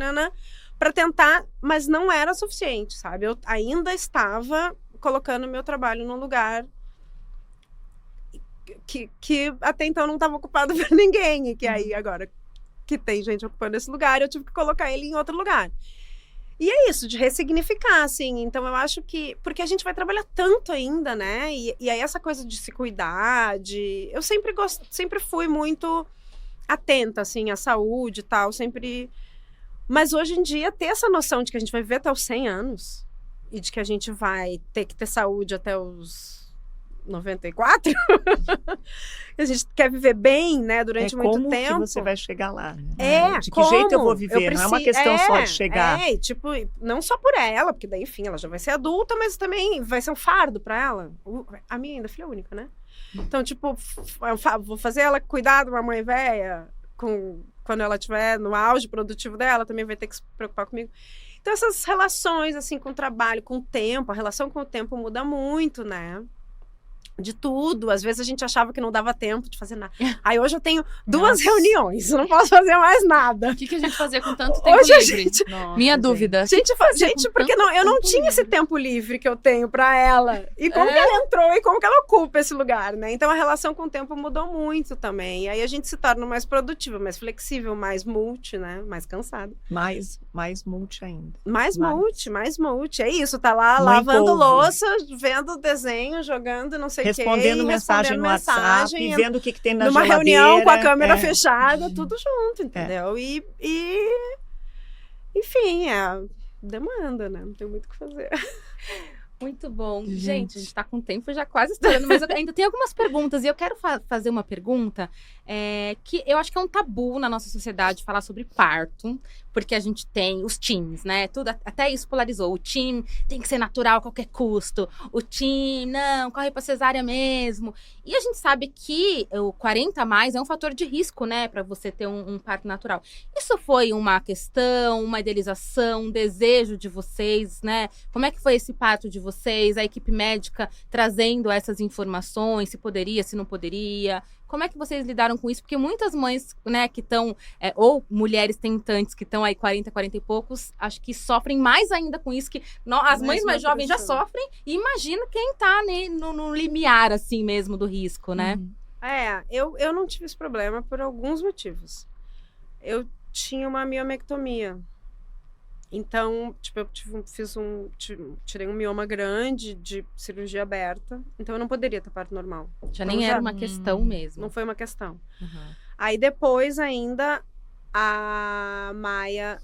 para tentar, mas não era suficiente, sabe? Eu ainda estava colocando o meu trabalho num lugar que até então não estava ocupado por ninguém, e que aí agora que tem gente ocupando esse lugar, eu tive que colocar ele em outro lugar. E é isso, de ressignificar, assim. Então eu acho que, porque a gente vai trabalhar tanto ainda, né? E aí essa coisa de se cuidar, eu sempre fui muito atenta, assim, à saúde e tal, sempre. Mas hoje em dia, ter essa noção de que a gente vai viver até os 100 anos e de que a gente vai ter que ter saúde até os 94, a gente quer viver bem, né, durante muito tempo. Como que você vai chegar lá? Né? De que jeito eu vou viver? Não é uma questão só de chegar. Tipo, não só por ela, porque daí, enfim, ela já vai ser adulta, mas também vai ser um fardo pra ela. A minha ainda é filha única, né? Então, tipo, vou fazer ela cuidar de uma mãe velha quando ela estiver no auge produtivo dela, também vai ter que se preocupar comigo. Então, essas relações, assim, com o trabalho, com o tempo, a relação com o tempo muda muito, né? De tudo. Às vezes a gente achava que não dava tempo de fazer nada. Aí hoje eu tenho 2 reuniões, eu não posso fazer mais nada. O que a gente fazia com tanto tempo hoje livre? Minha dúvida. Gente, porque eu não tinha esse tempo livre que eu tenho pra ela. E como que ela entrou e como que ela ocupa esse lugar, né? Então a relação com o tempo mudou muito também. E aí a gente se torna mais produtiva, mais flexível, mais multi, né? Mais cansada. Mais multi ainda. Mais multi. É isso, tá lá lavando louça, vendo desenho, jogando, não sei respondendo mensagem no WhatsApp, vendo o que tem na numa geladeira. Reunião com a câmera fechada, tudo junto, entendeu? E enfim, demanda, né? Não tem muito o que fazer. Muito bom. Gente, a gente tá com o tempo já quase estourando, mas eu ainda tenho algumas perguntas. E eu quero fazer uma pergunta que eu acho que é um tabu na nossa sociedade falar sobre parto, porque a gente tem os teams, né? Tudo, até isso polarizou. O team tem que ser natural a qualquer custo. O team, não, corre pra cesárea mesmo. E a gente sabe que o 40 a mais é um fator de risco, né? Pra você ter um parto natural. Isso foi uma questão, uma idealização, um desejo de vocês, né? Como é que foi esse parto de vocês? A equipe médica trazendo essas informações, se poderia, se não poderia. Como é que vocês lidaram com isso? Porque muitas mães, né, que estão, ou mulheres tentantes que estão aí 40 e poucos, acho que sofrem mais ainda com isso, que as mães mais jovens já sofrem, e imagina quem tá, né, no limiar, assim mesmo, do risco, né? Eu não tive esse problema por alguns motivos. Eu tinha uma miomectomia. Então, tipo, eu tirei um mioma grande de cirurgia aberta. Então, eu não poderia ter parto normal. Já nem era uma questão mesmo. Não foi uma questão. Aí, depois ainda, a Maia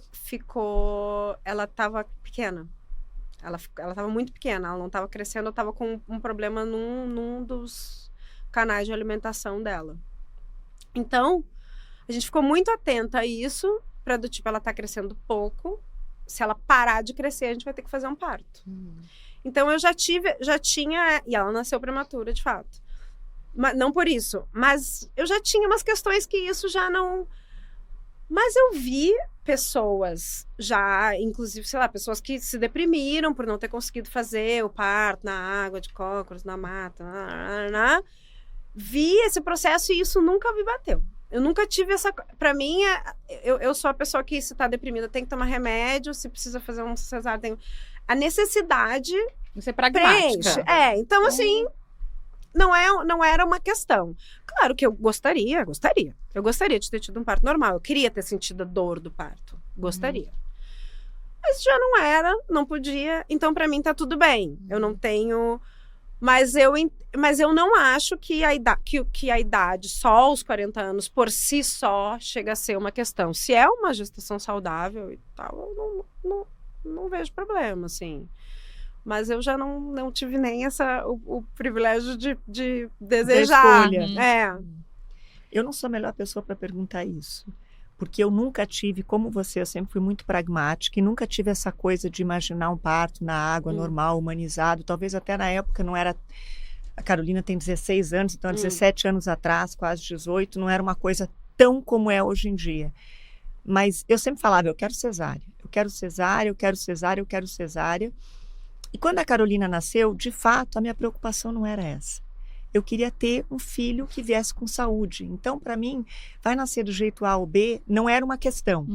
ela tava pequena. Ela tava muito pequena, ela não tava crescendo. Eu tava com um problema num dos canais de alimentação dela. Então, a gente ficou muito atenta a isso, pra do tipo, ela tá crescendo pouco. Se ela parar de crescer, a gente vai ter que fazer um parto. Então, eu já tinha... E ela nasceu prematura, de fato. Mas, não por isso. Mas eu já tinha umas questões que isso já não... Mas eu vi pessoas já, inclusive, sei lá, pessoas que se deprimiram por não ter conseguido fazer o parto na água de cócoras, na mata. Vi esse processo e isso nunca me bateu. Eu nunca tive essa... Pra mim, eu sou a pessoa que, se tá deprimida, tem que tomar remédio. Se precisa fazer um cesárea, tem... A necessidade... Você é pragmática. Então, assim, não era uma questão. Claro que eu gostaria. Eu gostaria de ter tido um parto normal. Eu queria ter sentido a dor do parto. Gostaria. Mas já não era, não podia. Então, pra mim, tá tudo bem. Eu não tenho... Mas eu não acho que a idade, só os 40 anos, por si só, chega a ser uma questão. Se é uma gestação saudável e tal, eu não vejo problema, assim. Mas eu já não tive nem o privilégio de desejar. De escolha. Eu não sou a melhor pessoa para perguntar isso. Porque eu nunca tive, como você, eu sempre fui muito pragmática e nunca tive essa coisa de imaginar um parto na água normal, humanizado. Talvez até na época não era A Carolina tem 16 anos, então há 17 anos atrás, quase 18, não era uma coisa tão como é hoje em dia. Mas eu sempre falava, eu quero cesárea, eu quero cesárea, eu quero cesárea, eu quero cesárea. E quando a Carolina nasceu, de fato, a minha preocupação não era essa. Eu queria ter um filho que viesse com saúde. Então, para mim, vai nascer do jeito A ou B, não era uma questão.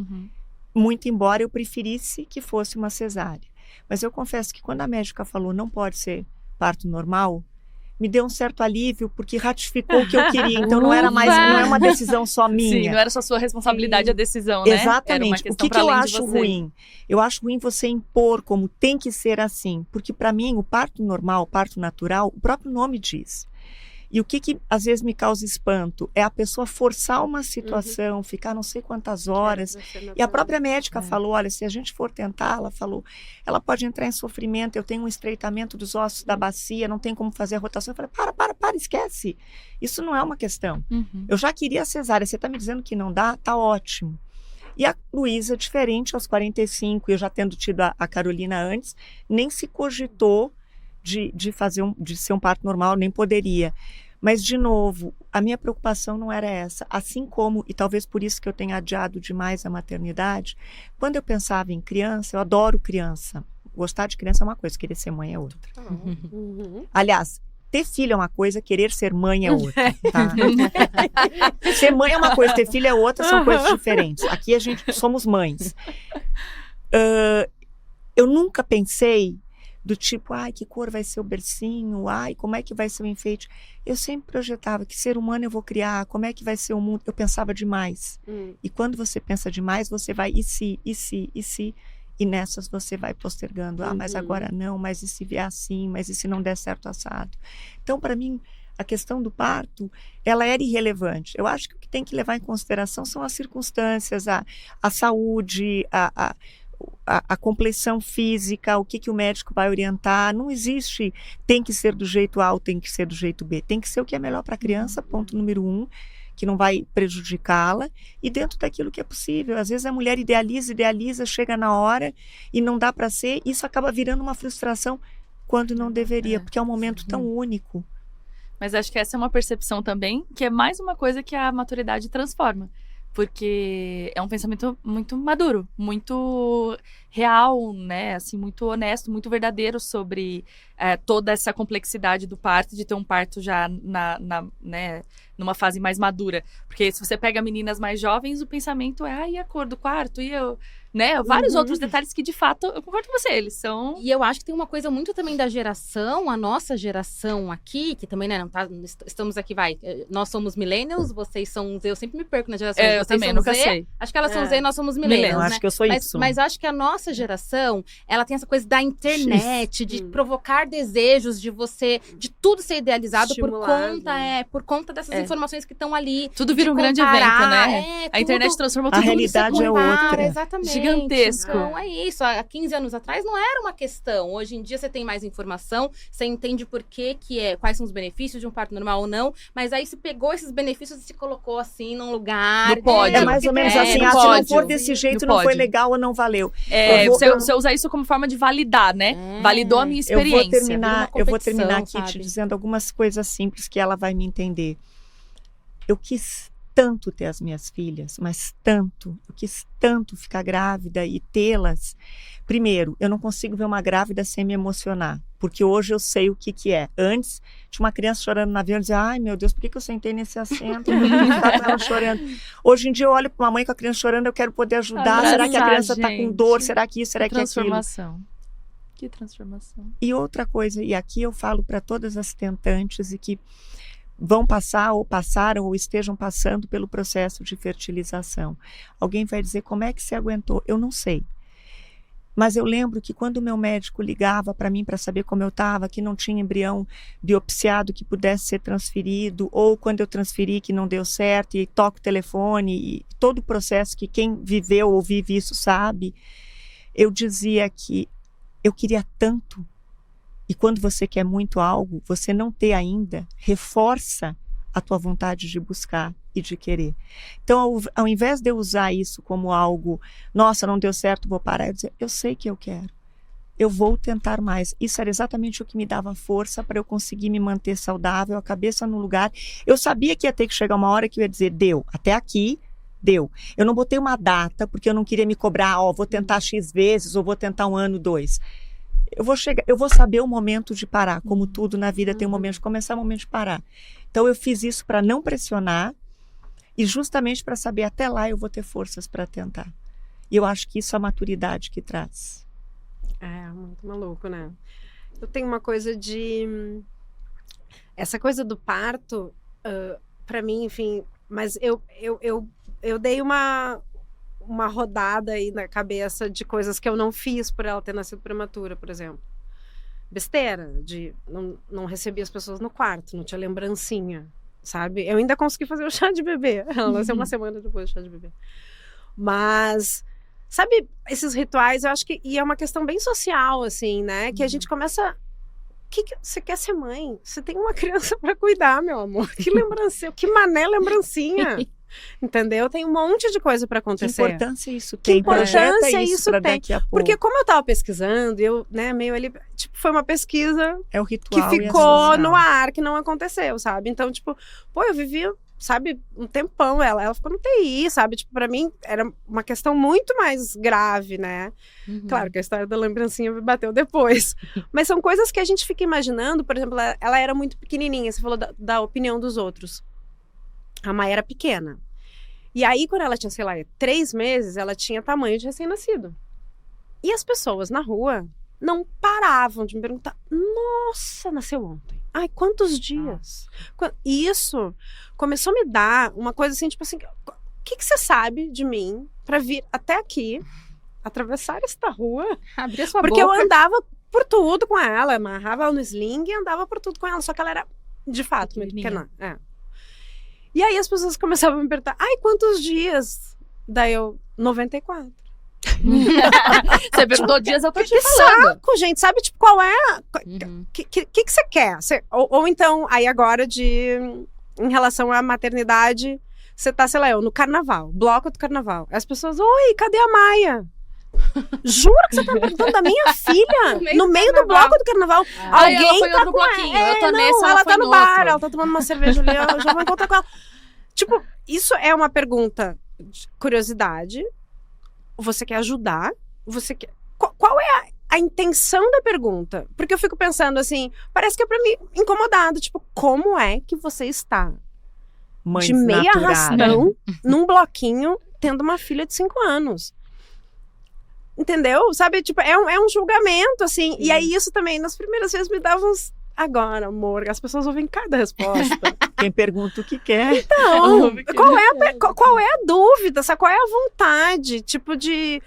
Muito embora eu preferisse que fosse uma cesárea. Mas eu confesso que quando a médica falou não pode ser parto normal, me deu um certo alívio, porque ratificou o que eu queria. Então não era mais, não é uma decisão só minha. Sim, não era só sua responsabilidade a decisão, né? Exatamente. Era uma O que eu acho ruim? Eu acho ruim você impor como tem que ser assim. Porque para mim, o parto normal, o parto natural, o próprio nome diz. E o que às vezes me causa espanto é a pessoa forçar uma situação, ficar não sei quantas horas. E a própria médica falou, olha, se a gente for tentar, ela falou, ela pode entrar em sofrimento, eu tenho um estreitamento dos ossos da bacia, não tem como fazer a rotação. Eu falei, para, esquece. Isso não é uma questão. Eu já queria a cesárea, você está me dizendo que não dá? Tá ótimo. E a Luísa, diferente aos 45, eu já tendo tido a Carolina antes, nem se cogitou de ser um parto normal, nem poderia. Mas, de novo, a minha preocupação não era essa. Assim como, e talvez por isso que eu tenha adiado demais a maternidade, quando eu pensava em criança, eu adoro criança. Gostar de criança é uma coisa, querer ser mãe é outra. Aliás, ter filho é uma coisa, querer ser mãe é outra. Tá? Ser mãe é uma coisa, ter filho é outra, são coisas diferentes. Aqui a gente somos mães. Eu nunca pensei do tipo, ai, que cor vai ser o bercinho, ai, como é que vai ser o enfeite. Eu sempre projetava que ser humano eu vou criar, como é que vai ser o mundo. Eu pensava demais. E quando você pensa demais, você vai, e se, e nessas você vai postergando. Ah, mas agora não, mas e se vier assim, mas e se não der certo assado. Então, para mim, a questão do parto, ela era irrelevante. Eu acho que o que tem que levar em consideração são as circunstâncias, a saúde, a compleição física, o que o médico vai orientar. Não existe tem que ser do jeito A ou tem que ser do jeito B. Tem que ser o que é melhor para a criança, ponto número 1, que não vai prejudicá-la, e dentro daquilo que é possível. Às vezes a mulher idealiza, chega na hora e não dá para ser, isso acaba virando uma frustração quando não deveria, porque é um momento tão único. Mas acho que essa é uma percepção também, que é mais uma coisa que a maturidade transforma. Porque é um pensamento muito maduro, muito real, né? Assim, muito honesto, muito verdadeiro sobre toda essa complexidade do parto, de ter um parto já né, numa fase mais madura. Porque se você pega meninas mais jovens, o pensamento é, e a cor do quarto? E eu, né? Vários outros detalhes que, de fato, eu concordo com você, eles são... E eu acho que tem uma coisa muito também da geração, a nossa geração aqui, que também, né, não tá, estamos aqui, nós somos millennials, vocês são Z, eu sempre me perco na geração. Eu também, nunca sei. Acho que elas são Z, nós somos millennials, Eu né? acho que eu sou Y. Mas acho que a nossa geração, ela tem essa coisa da internet, de provocar desejos, de tudo ser idealizado por conta dessas informações que estão ali. Tudo vira um grande evento, né? A internet transformou tudo. A realidade é outra. Exatamente. Gigantesco. Então, é isso. Há 15 anos atrás não era uma questão. Hoje em dia você tem mais informação, você entende por que quais são os benefícios de um parto normal ou não, mas aí se pegou esses benefícios e se colocou assim num lugar... No pódio. É mais ou menos assim, se não for desse jeito, não foi legal ou não valeu. Você usa isso como forma de validar, né? Validou a minha experiência. Eu vou terminar aqui te dizendo algumas coisas simples que ela vai me entender. Eu quis tanto ter as minhas filhas, mas tanto, eu quis tanto ficar grávida e tê-las. Primeiro, eu não consigo ver uma grávida sem me emocionar, porque hoje eu sei o que é. Antes, tinha uma criança chorando no avião, eu dizia, ai meu Deus, por que eu sentei nesse assento? Eu não ficar com ela chorando. Hoje em dia eu olho para uma mãe com a criança chorando, eu quero poder ajudar. Será que a criança está com dor? Será que isso? Será que aquilo? Que transformação. E outra coisa, e aqui eu falo para todas as tentantes e que vão passar ou passaram ou estejam passando pelo processo de fertilização. Alguém vai dizer, como é que você aguentou? Eu não sei. Mas eu lembro que quando o meu médico ligava para mim para saber como eu estava, que não tinha embrião biopsiado que pudesse ser transferido, ou quando eu transferi que não deu certo, e toco o telefone, e todo o processo que quem viveu ou vive isso sabe, eu dizia que eu queria tanto. E quando você quer muito algo, você não ter ainda, reforça a tua vontade de buscar e de querer. Então, ao invés de eu usar isso como algo, nossa, não deu certo, vou parar, eu dizer, eu sei que eu quero. eu vou tentar mais. Isso era exatamente o que me dava força para eu conseguir me manter saudável, a cabeça no lugar. Eu sabia que ia ter que chegar uma hora que eu ia dizer, deu, até aqui, deu. Eu não botei uma data, porque eu não queria me cobrar, vou tentar X vezes, ou vou tentar 1 ano, 2. Eu vou saber o momento de parar, como tudo na vida tem um momento de começar e um momento de parar. Então eu fiz isso para não pressionar, e justamente para saber até lá eu vou ter forças para tentar. E eu acho que isso é a maturidade que traz. É, muito maluco, né? Eu tenho uma coisa de... Essa coisa do parto, pra mim, enfim... Mas eu dei uma rodada aí na cabeça de coisas que eu não fiz por ela ter nascido prematura, por exemplo. Besteira, de não receber as pessoas no quarto, não tinha lembrancinha, sabe? Eu ainda consegui fazer o chá de bebê. Ela nasceu uma semana depois do chá de bebê. Mas... Sabe, esses rituais, eu acho que... E é uma questão bem social, assim, né? Que a gente começa... Você quer ser mãe? Você tem uma criança pra cuidar, meu amor. Que lembrancinha, que mané lembrancinha. Entendeu? Tem um monte de coisa pra acontecer. Que importância isso tem? Que importância isso pra tem? Daqui a pouco. Porque como eu tava pesquisando, eu, né, meio ali... Tipo, foi uma pesquisa É o ritual que e ficou a social. no ar, que não aconteceu, sabe? Então, tipo... Pô, eu vivi... Sabe, um tempão, ela ficou no TI, sabe? Tipo, pra mim, era uma questão muito mais grave, né? Claro que a história da lembrancinha me bateu depois. Mas são coisas que a gente fica imaginando. Por exemplo, ela era muito pequenininha. Você falou da opinião dos outros. A Maia era pequena. E aí, quando ela tinha, sei lá, 3 meses, ela tinha tamanho de recém-nascido. E as pessoas na rua não paravam de me perguntar: nossa, nasceu ontem. Ai, quantos dias? Isso começou a me dar uma coisa assim, tipo assim, o que você sabe de mim pra vir até aqui, atravessar esta rua? Abrir sua Porque boca. eu andava por tudo com ela, amarrava ela no sling e andava por tudo com ela, só que ela era, de fato, muito pequena. E aí as pessoas começavam a me perguntar: ai, quantos dias? Daí eu, 94. Você perguntou dias, eu tô te Que falando. saco, gente, sabe, tipo, qual é? Que você quer? Ou então, aí agora em relação à maternidade, você tá, sei lá, no carnaval, bloco do carnaval. As pessoas, oi, cadê a Maia? Jura que você tá perguntando da minha filha? No meio do bloco do carnaval. Ai, ela Alguém foi tá outro com bloquinho. ela. Eu tô Não, nesse, ela foi tá no no bar, outro. ela tá tomando uma cerveja ali, eu já vou encontrar com ela. Tipo, isso é uma pergunta de curiosidade. Você quer ajudar? Você quer... Qual é a intenção da pergunta? Porque eu fico pensando assim, parece que é pra mim incomodado. Tipo, como é que você está Mãe de meia desnaturada. arrastão num bloquinho tendo uma filha de 5 anos? Entendeu? Sabe? Tipo, é um julgamento, assim. E aí isso também, nas primeiras vezes, me dava uns... Agora, amor, as pessoas ouvem cada resposta. Quem pergunta o que quer. Então, qual é a dúvida? Sabe? Qual é a vontade? Tipo de...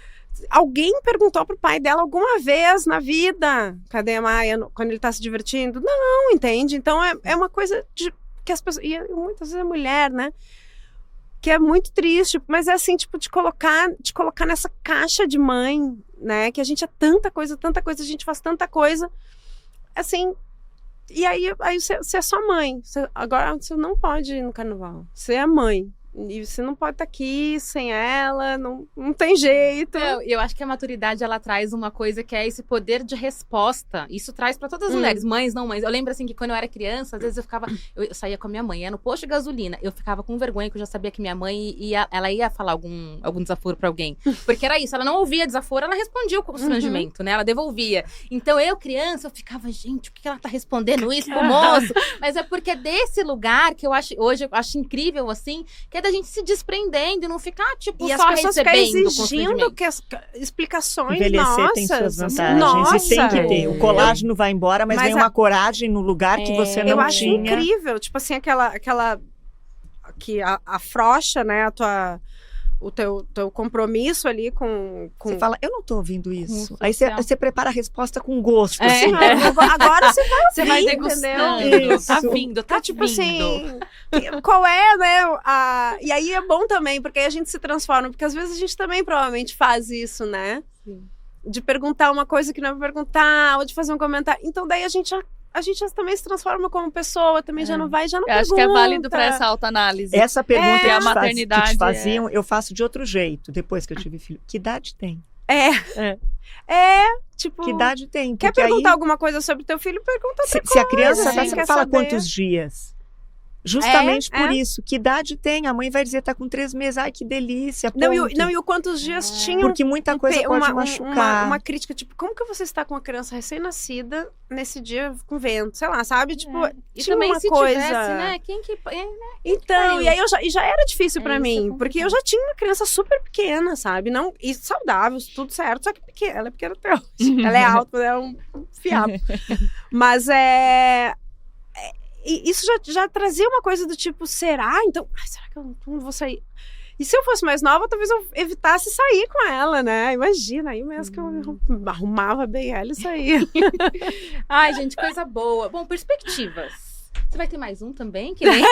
Alguém perguntou pro pai dela alguma vez na vida: cadê a Maia quando ele tá se divertindo? Não, entende? Então é uma coisa que as pessoas... E muitas vezes é mulher, né? Que é muito triste, mas é assim, tipo, de colocar nessa caixa de mãe, né? Que a gente é tanta coisa, a gente faz tanta coisa. Assim... E aí você é só mãe. Agora você não pode ir no carnaval. Você é mãe. E você não pode estar aqui sem ela, não tem jeito. Eu acho que a maturidade, ela traz uma coisa que é esse poder de resposta. Isso traz pra todas as mulheres, mães, não mães. Eu lembro assim que quando eu era criança, às vezes eu saía com a minha mãe, ia no posto de gasolina, eu ficava com vergonha, que eu já sabia que minha mãe ela ia falar algum desaforo pra alguém. Porque era isso, ela não ouvia desaforo, ela respondia o constrangimento, né? Ela devolvia. Então eu, criança, eu ficava, gente, por que ela tá respondendo isso pro moço? Mas é porque é desse lugar que hoje eu acho incrível, assim, que é da gente se desprendendo e não ficar, tipo, e só as pessoas ficam recebendo exigindo que explicações Envelhecer tem suas vantagens. Nossa. E tem que ter. O colágeno vai embora, mas vem uma coragem no lugar que você não eu acho tinha. incrível. Tipo assim, aquela que afrouxa, né, o teu compromisso ali com... Você fala, eu não tô ouvindo isso. Com Aí você prepara a resposta com gosto. Assim. Agora você vai ouvir, Você vai degustando. Isso. Tá vindo, tá tipo vindo. assim, qual é, né? E aí é bom também, porque aí a gente se transforma, porque às vezes a gente também provavelmente faz isso, né? Sim. De perguntar uma coisa que não é pra perguntar, ou de fazer um comentário. Então daí a gente já também se transforma como pessoa, também já não vai, já não Eu pergunta. acho que é válido pra essa autoanálise. Essa pergunta a que maternidade te faziam, eu faço de outro jeito, depois que eu tive filho. Que idade tem? Tipo, Que idade tem? quer Porque perguntar aí, alguma coisa sobre teu filho, pergunta outra se a criança coisa, tá, quer você fala saber. quantos dias? Justamente por isso. Que idade tem? A mãe vai dizer, tá com 3 meses. Ai, que delícia, ponto. Não, e o quantos dias tinham Porque muita coisa pode machucar. uma crítica, tipo, como que você está com uma criança recém-nascida nesse dia com vento? Sei lá, sabe? Tipo, E tinha também uma se coisa... tivesse, né? Quem que... Então, pariu? e aí já era difícil pra Isso é mim, complicado. porque eu já tinha uma criança super pequena, sabe? Não, e saudável, tudo certo, só que pequena, ela é pequena até hoje. Ela é alta, ela é um fiapo. Mas e isso já trazia uma coisa do tipo, será? Então, será que eu não vou sair? E se eu fosse mais nova, talvez eu evitasse sair com ela, né? Imagina, aí mesmo que eu arrumava bem ela e saía. Ai, gente, coisa boa. Bom, perspectivas. Você vai ter mais um também? Que nem...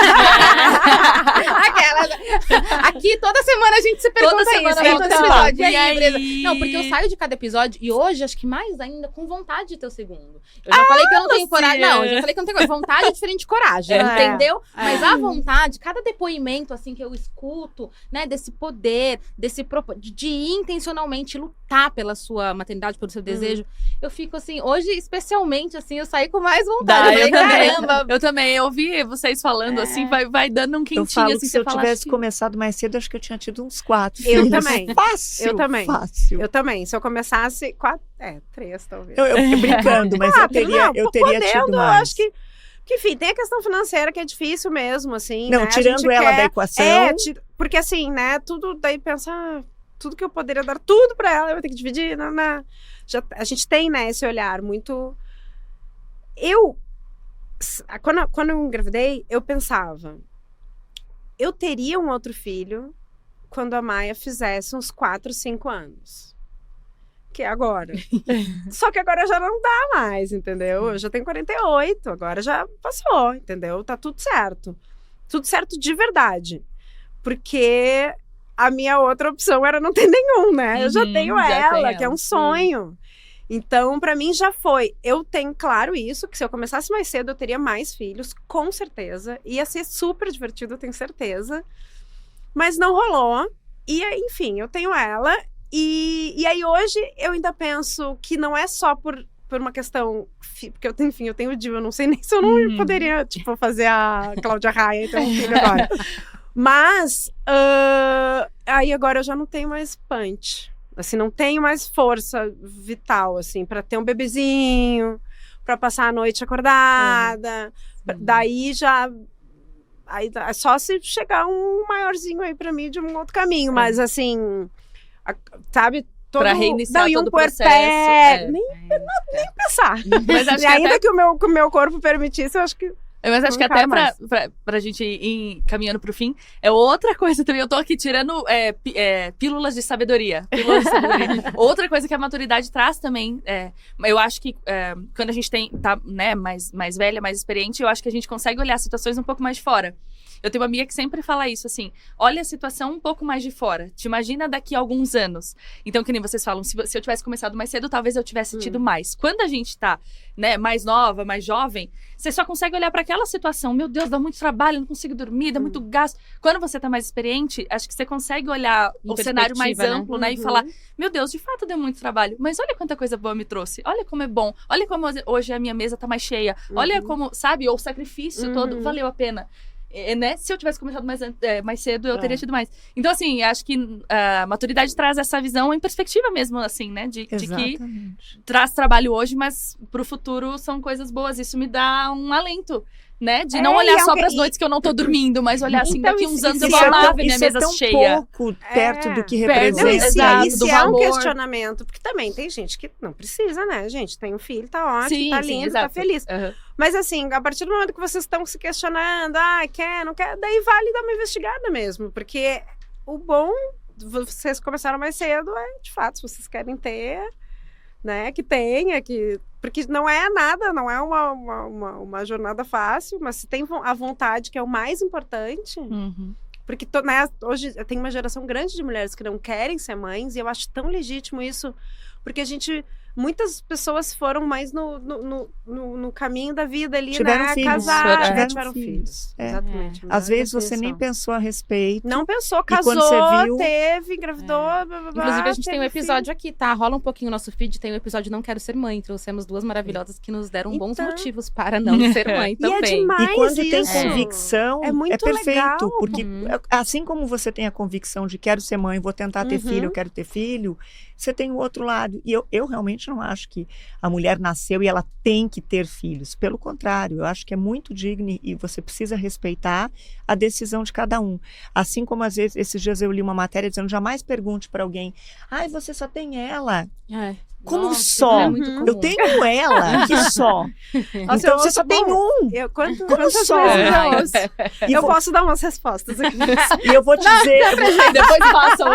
Aqui, toda semana a gente se pergunta Toda semana isso. Aí, todo volta episódio. lá. E aí, E aí? Brenda? Não, porque eu saio de cada episódio e hoje, acho que mais ainda, com vontade de ter o segundo. Eu já falei que eu não tenho coragem. Não, eu já falei que eu não tenho coragem. Vontade é diferente de coragem, entendeu? Mas a vontade, cada depoimento, assim, que eu escuto, né, desse poder, de intencionalmente lutar pela sua maternidade, pelo seu desejo, eu fico, assim, hoje, especialmente, assim, eu saí com mais vontade. Eu Eu falei, também. caramba, Eu também, eu ouvi vocês falando assim, vai dando um Eu quentinho, falo assim, que se você eu fala, tivesse acho que- começado mais cedo, acho que eu tinha tido uns 4 Eu filhos. também. Fácil. Eu também. Fácil. Eu também. Se eu começasse 3 talvez. Eu brincando, mas eu teria tido Eu mais. acho que, enfim, tem a questão financeira que é difícil mesmo, assim. Não, né? A tirando gente ela quer- da equação. Porque assim, né, tudo daí pensar, tudo que eu poderia dar, tudo pra ela, eu vou ter que dividir, a gente tem, né, esse olhar muito... Quando eu engravidei, eu pensava, eu teria um outro filho quando a Maia fizesse uns 4, 5 anos. Que é agora. Só que agora já não dá mais, entendeu? Eu já tenho 48, agora já passou, entendeu? Tá tudo certo. Tudo certo de verdade. Porque a minha outra opção era não ter nenhum, né? Eu já tenho já ela, tem que é ela, um sim. sonho. Então, pra mim já foi. Eu tenho claro isso, que se eu começasse mais cedo, eu teria mais filhos, com certeza. Ia ser super divertido, eu tenho certeza. Mas não rolou. E, enfim, eu tenho ela. E aí hoje eu ainda penso que não é só por uma questão... Porque, enfim, eu tenho o Dio, eu não sei nem se eu não poderia, tipo, fazer a Cláudia Raia e ter um filho agora. Mas, aí agora eu já não tenho mais punch. Assim, não tenho mais força vital, assim, pra ter um bebezinho, pra passar a noite acordada. Daí já... Aí, só se chegar um maiorzinho aí pra mim de um outro caminho. Mas, assim, sabe... Pra reiniciar não, e todo o puerpério, processo. Nem pensar. Mas acho E que ainda até... que o meu corpo permitisse, eu acho que... Mas acho que Não até quero pra gente ir caminhando pro fim, é outra coisa também. Eu tô aqui tirando pílulas de sabedoria. Outra coisa que a maturidade traz também. Eu acho que quando a gente tá, né, mais velha, mais experiente, eu acho que a gente consegue olhar situações um pouco mais de fora. Eu tenho uma amiga que sempre fala isso, assim, olha a situação um pouco mais de fora. Te imagina daqui a alguns anos. Então, que nem vocês falam, se eu tivesse começado mais cedo, talvez eu tivesse tido mais. Quando a gente tá, né, mais nova, mais jovem, você só consegue olhar para aquela situação. Meu Deus, dá muito trabalho, não consigo dormir, dá muito gasto. Quando você tá mais experiente, acho que você consegue olhar o cenário mais amplo, né? E falar, meu Deus, de fato deu muito trabalho. Mas olha quanta coisa boa me trouxe. Olha como é bom. Olha como hoje a minha mesa tá mais cheia. Olha como, sabe, ou o sacrifício todo valeu a pena. Né? Se eu tivesse começado mais cedo, eu teria tido mais. Então, assim, acho que a maturidade traz essa visão em perspectiva mesmo, assim, né? De que traz trabalho hoje, mas pro futuro são coisas boas. Isso me dá um alento, né? De não olhar só pras noites que eu não tô dormindo, mas olhar assim, Então, daqui uns anos eu isso vou é amar ver minha Isso é mesa tão cheia. pouco perto do que perto, representa. exato, Isso do é um valor. questionamento, porque também tem gente que não precisa, né, gente? Tem um filho, tá ótimo, tá lindo, tá exato. feliz. Mas assim, a partir do momento que vocês estão se questionando, quer, não quer, daí vale dar uma investigada mesmo, porque o bom, vocês começaram mais cedo, de fato, se vocês querem ter, né, que tenha, porque não é nada, não é uma jornada fácil, mas se tem a vontade, que é o mais importante, porque né, hoje tem uma geração grande de mulheres que não querem ser mães, e eu acho tão legítimo isso, Porque muitas pessoas foram mais no caminho da vida ali, Tiveram né? filhos. Casaram, Tiveram filhos. É. Exatamente. Às vezes você nem pensou a respeito. Não pensou, quando casou, você viu- teve, engravidou, blá, blá, blá, Inclusive, a gente tem um teve episódio aqui, tá? Rola um pouquinho o nosso feed, tem o episódio Não Quero Ser Mãe. Trouxemos duas maravilhosas que nos deram bons Então. motivos para não ser mãe E é também. demais E quando tem isso. convicção, É muito perfeito. legal. Porque assim como você tem a convicção de quero ser mãe, vou tentar ter Uhum. filho, eu quero ter filho, você tem o outro lado. E eu realmente não acho que a mulher nasceu e ela tem que ter filhos. Pelo contrário, eu acho que é muito digno e você precisa respeitar a decisão de cada um. Assim como às vezes, esses dias eu li uma matéria dizendo, jamais pergunte para alguém, ai, você só tem ela. Como Nossa, só? é muito comum. Eu tenho ela, que só. Nossa, Então eu você só ouço tem um. Quantas só? vezes eu Ai, ouço? E Eu vou- posso dar umas respostas aqui. E eu vou te dizer, Depois passa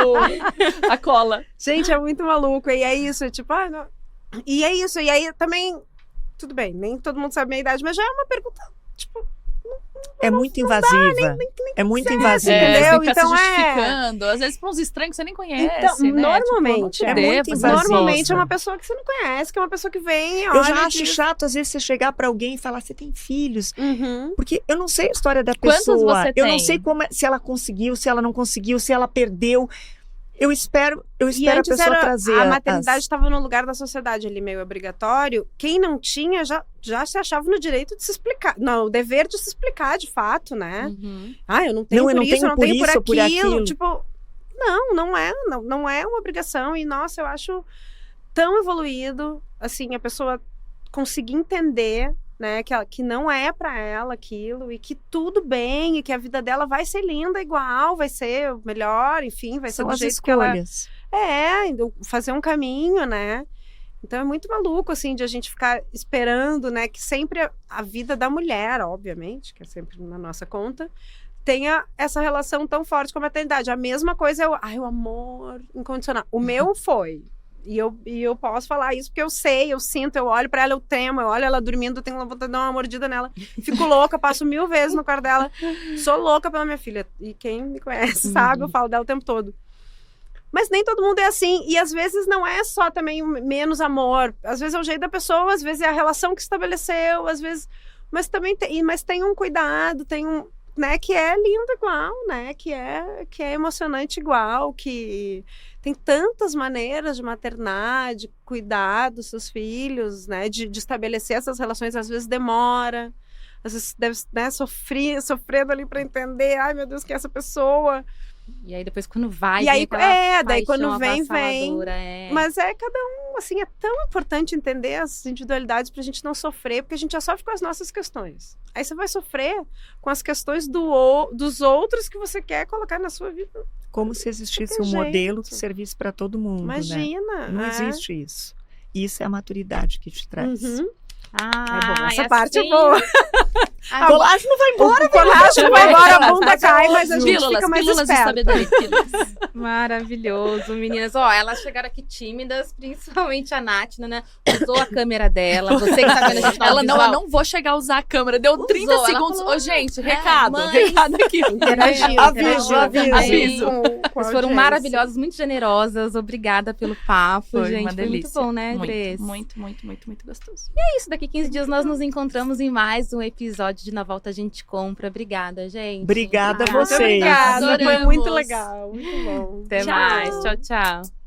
a cola. Gente, é muito maluco. E é isso, tipo, não. E é isso. E aí também, tudo bem, nem todo mundo sabe a minha idade, mas já é uma pergunta, tipo, é muito invasiva. É muito invasiva. entendeu? Você fica Então, se justificando. Às vezes pra uns estranhos que você nem conhece, Então, né? normalmente, Tipo, é não muito devo, invasivo. normalmente é uma pessoa que você não conhece, que é uma pessoa que vem, Eu olha, já acho diz- chato, às vezes, você chegar pra alguém e falar, você tem filhos? Uhum. Porque eu não sei a história da Quantos pessoa. você Eu não tem? sei se ela conseguiu, se ela não conseguiu, se ela perdeu. Eu espero E a antes pessoa trazer. a maternidade estava no lugar da sociedade ali meio obrigatório. Quem não tinha já se achava no direito de se explicar. Não, o dever de se explicar de fato, né? Uhum. Eu não tenho Não, eu por não isso, tenho eu não por tenho por isso ou por aquilo. aquilo. Tipo, não é uma obrigação. E, nossa, eu acho tão evoluído, assim, a pessoa conseguir entender, né, que não é pra ela aquilo, e que tudo bem, e que a vida dela vai ser linda igual, vai ser melhor, enfim, vai ser São do as jeito que ela... escolhas. fazer um caminho, né? Então é muito maluco, assim, de a gente ficar esperando, né? Que sempre a vida da mulher, obviamente, que é sempre na nossa conta, tenha essa relação tão forte com a maternidade. A mesma coisa é o amor incondicional. O meu foi. E eu posso falar isso porque eu sei, eu sinto, eu olho pra ela, eu tremo, eu olho ela dormindo, eu tenho vontade de dar uma mordida nela. Fico louca, passo 1000 vezes no quarto dela. Sou louca pela minha filha. E quem me conhece sabe, eu falo dela o tempo todo. Mas nem todo mundo é assim. E às vezes não é só também menos amor. Às vezes é o jeito da pessoa, às vezes é a relação que estabeleceu, às vezes... Mas também tem um cuidado, tem um... Né, que é lindo igual, né? Que é emocionante igual, que tem tantas maneiras de maternar, de cuidar dos seus filhos, né? De estabelecer essas relações, às vezes demora. Às vezes deve, né, sofrendo ali para entender, ai meu Deus, que é essa pessoa. E aí depois quando vai, E aí, vem aquela daí quando paixão vem. avassaladora, Mas é cada um, assim, é tão importante entender as individualidades pra gente não sofrer, porque a gente já sofre com as nossas questões. Aí você vai sofrer com as questões dos outros que você quer colocar na sua vida. Como se existisse Não um tem modelo jeito. que servisse para todo mundo, né? Imagina. Não existe isso. Isso é a maturidade que te traz. Uhum. Ah, Essa e parte é assim- boa. Ah, A colágeno não vai embora. O colágeno vai embora, a bunda cai, mas a gente Pílulas, fica mais pílulas de esperto. sabedoria. Pílulas. Maravilhoso, meninas. Ó, elas chegaram aqui tímidas, principalmente a Nath, né? Usou a câmera dela. Você que tá vendo a gente no Ela não, audiovisual, eu não vou chegar a usar a câmera. Deu 30 ela segundos. falou, Ô, gente, recado. mãe. Recado aqui. Interagiu, Aviso, interagiu aviso. com a Vocês foram audiência. maravilhosas, muito generosas. Obrigada pelo papo, Foi gente. uma Foi muito delícia. bom, né, Grace? Muito gostoso. É isso, daqui 15 dias nós nos encontramos em mais um episódio de Na Volta a Gente Compra. Obrigada, gente. Obrigada a Muito vocês. obrigada, foi Adoramos. muito legal, muito bom. Até Tchau. mais. Tchau, tchau.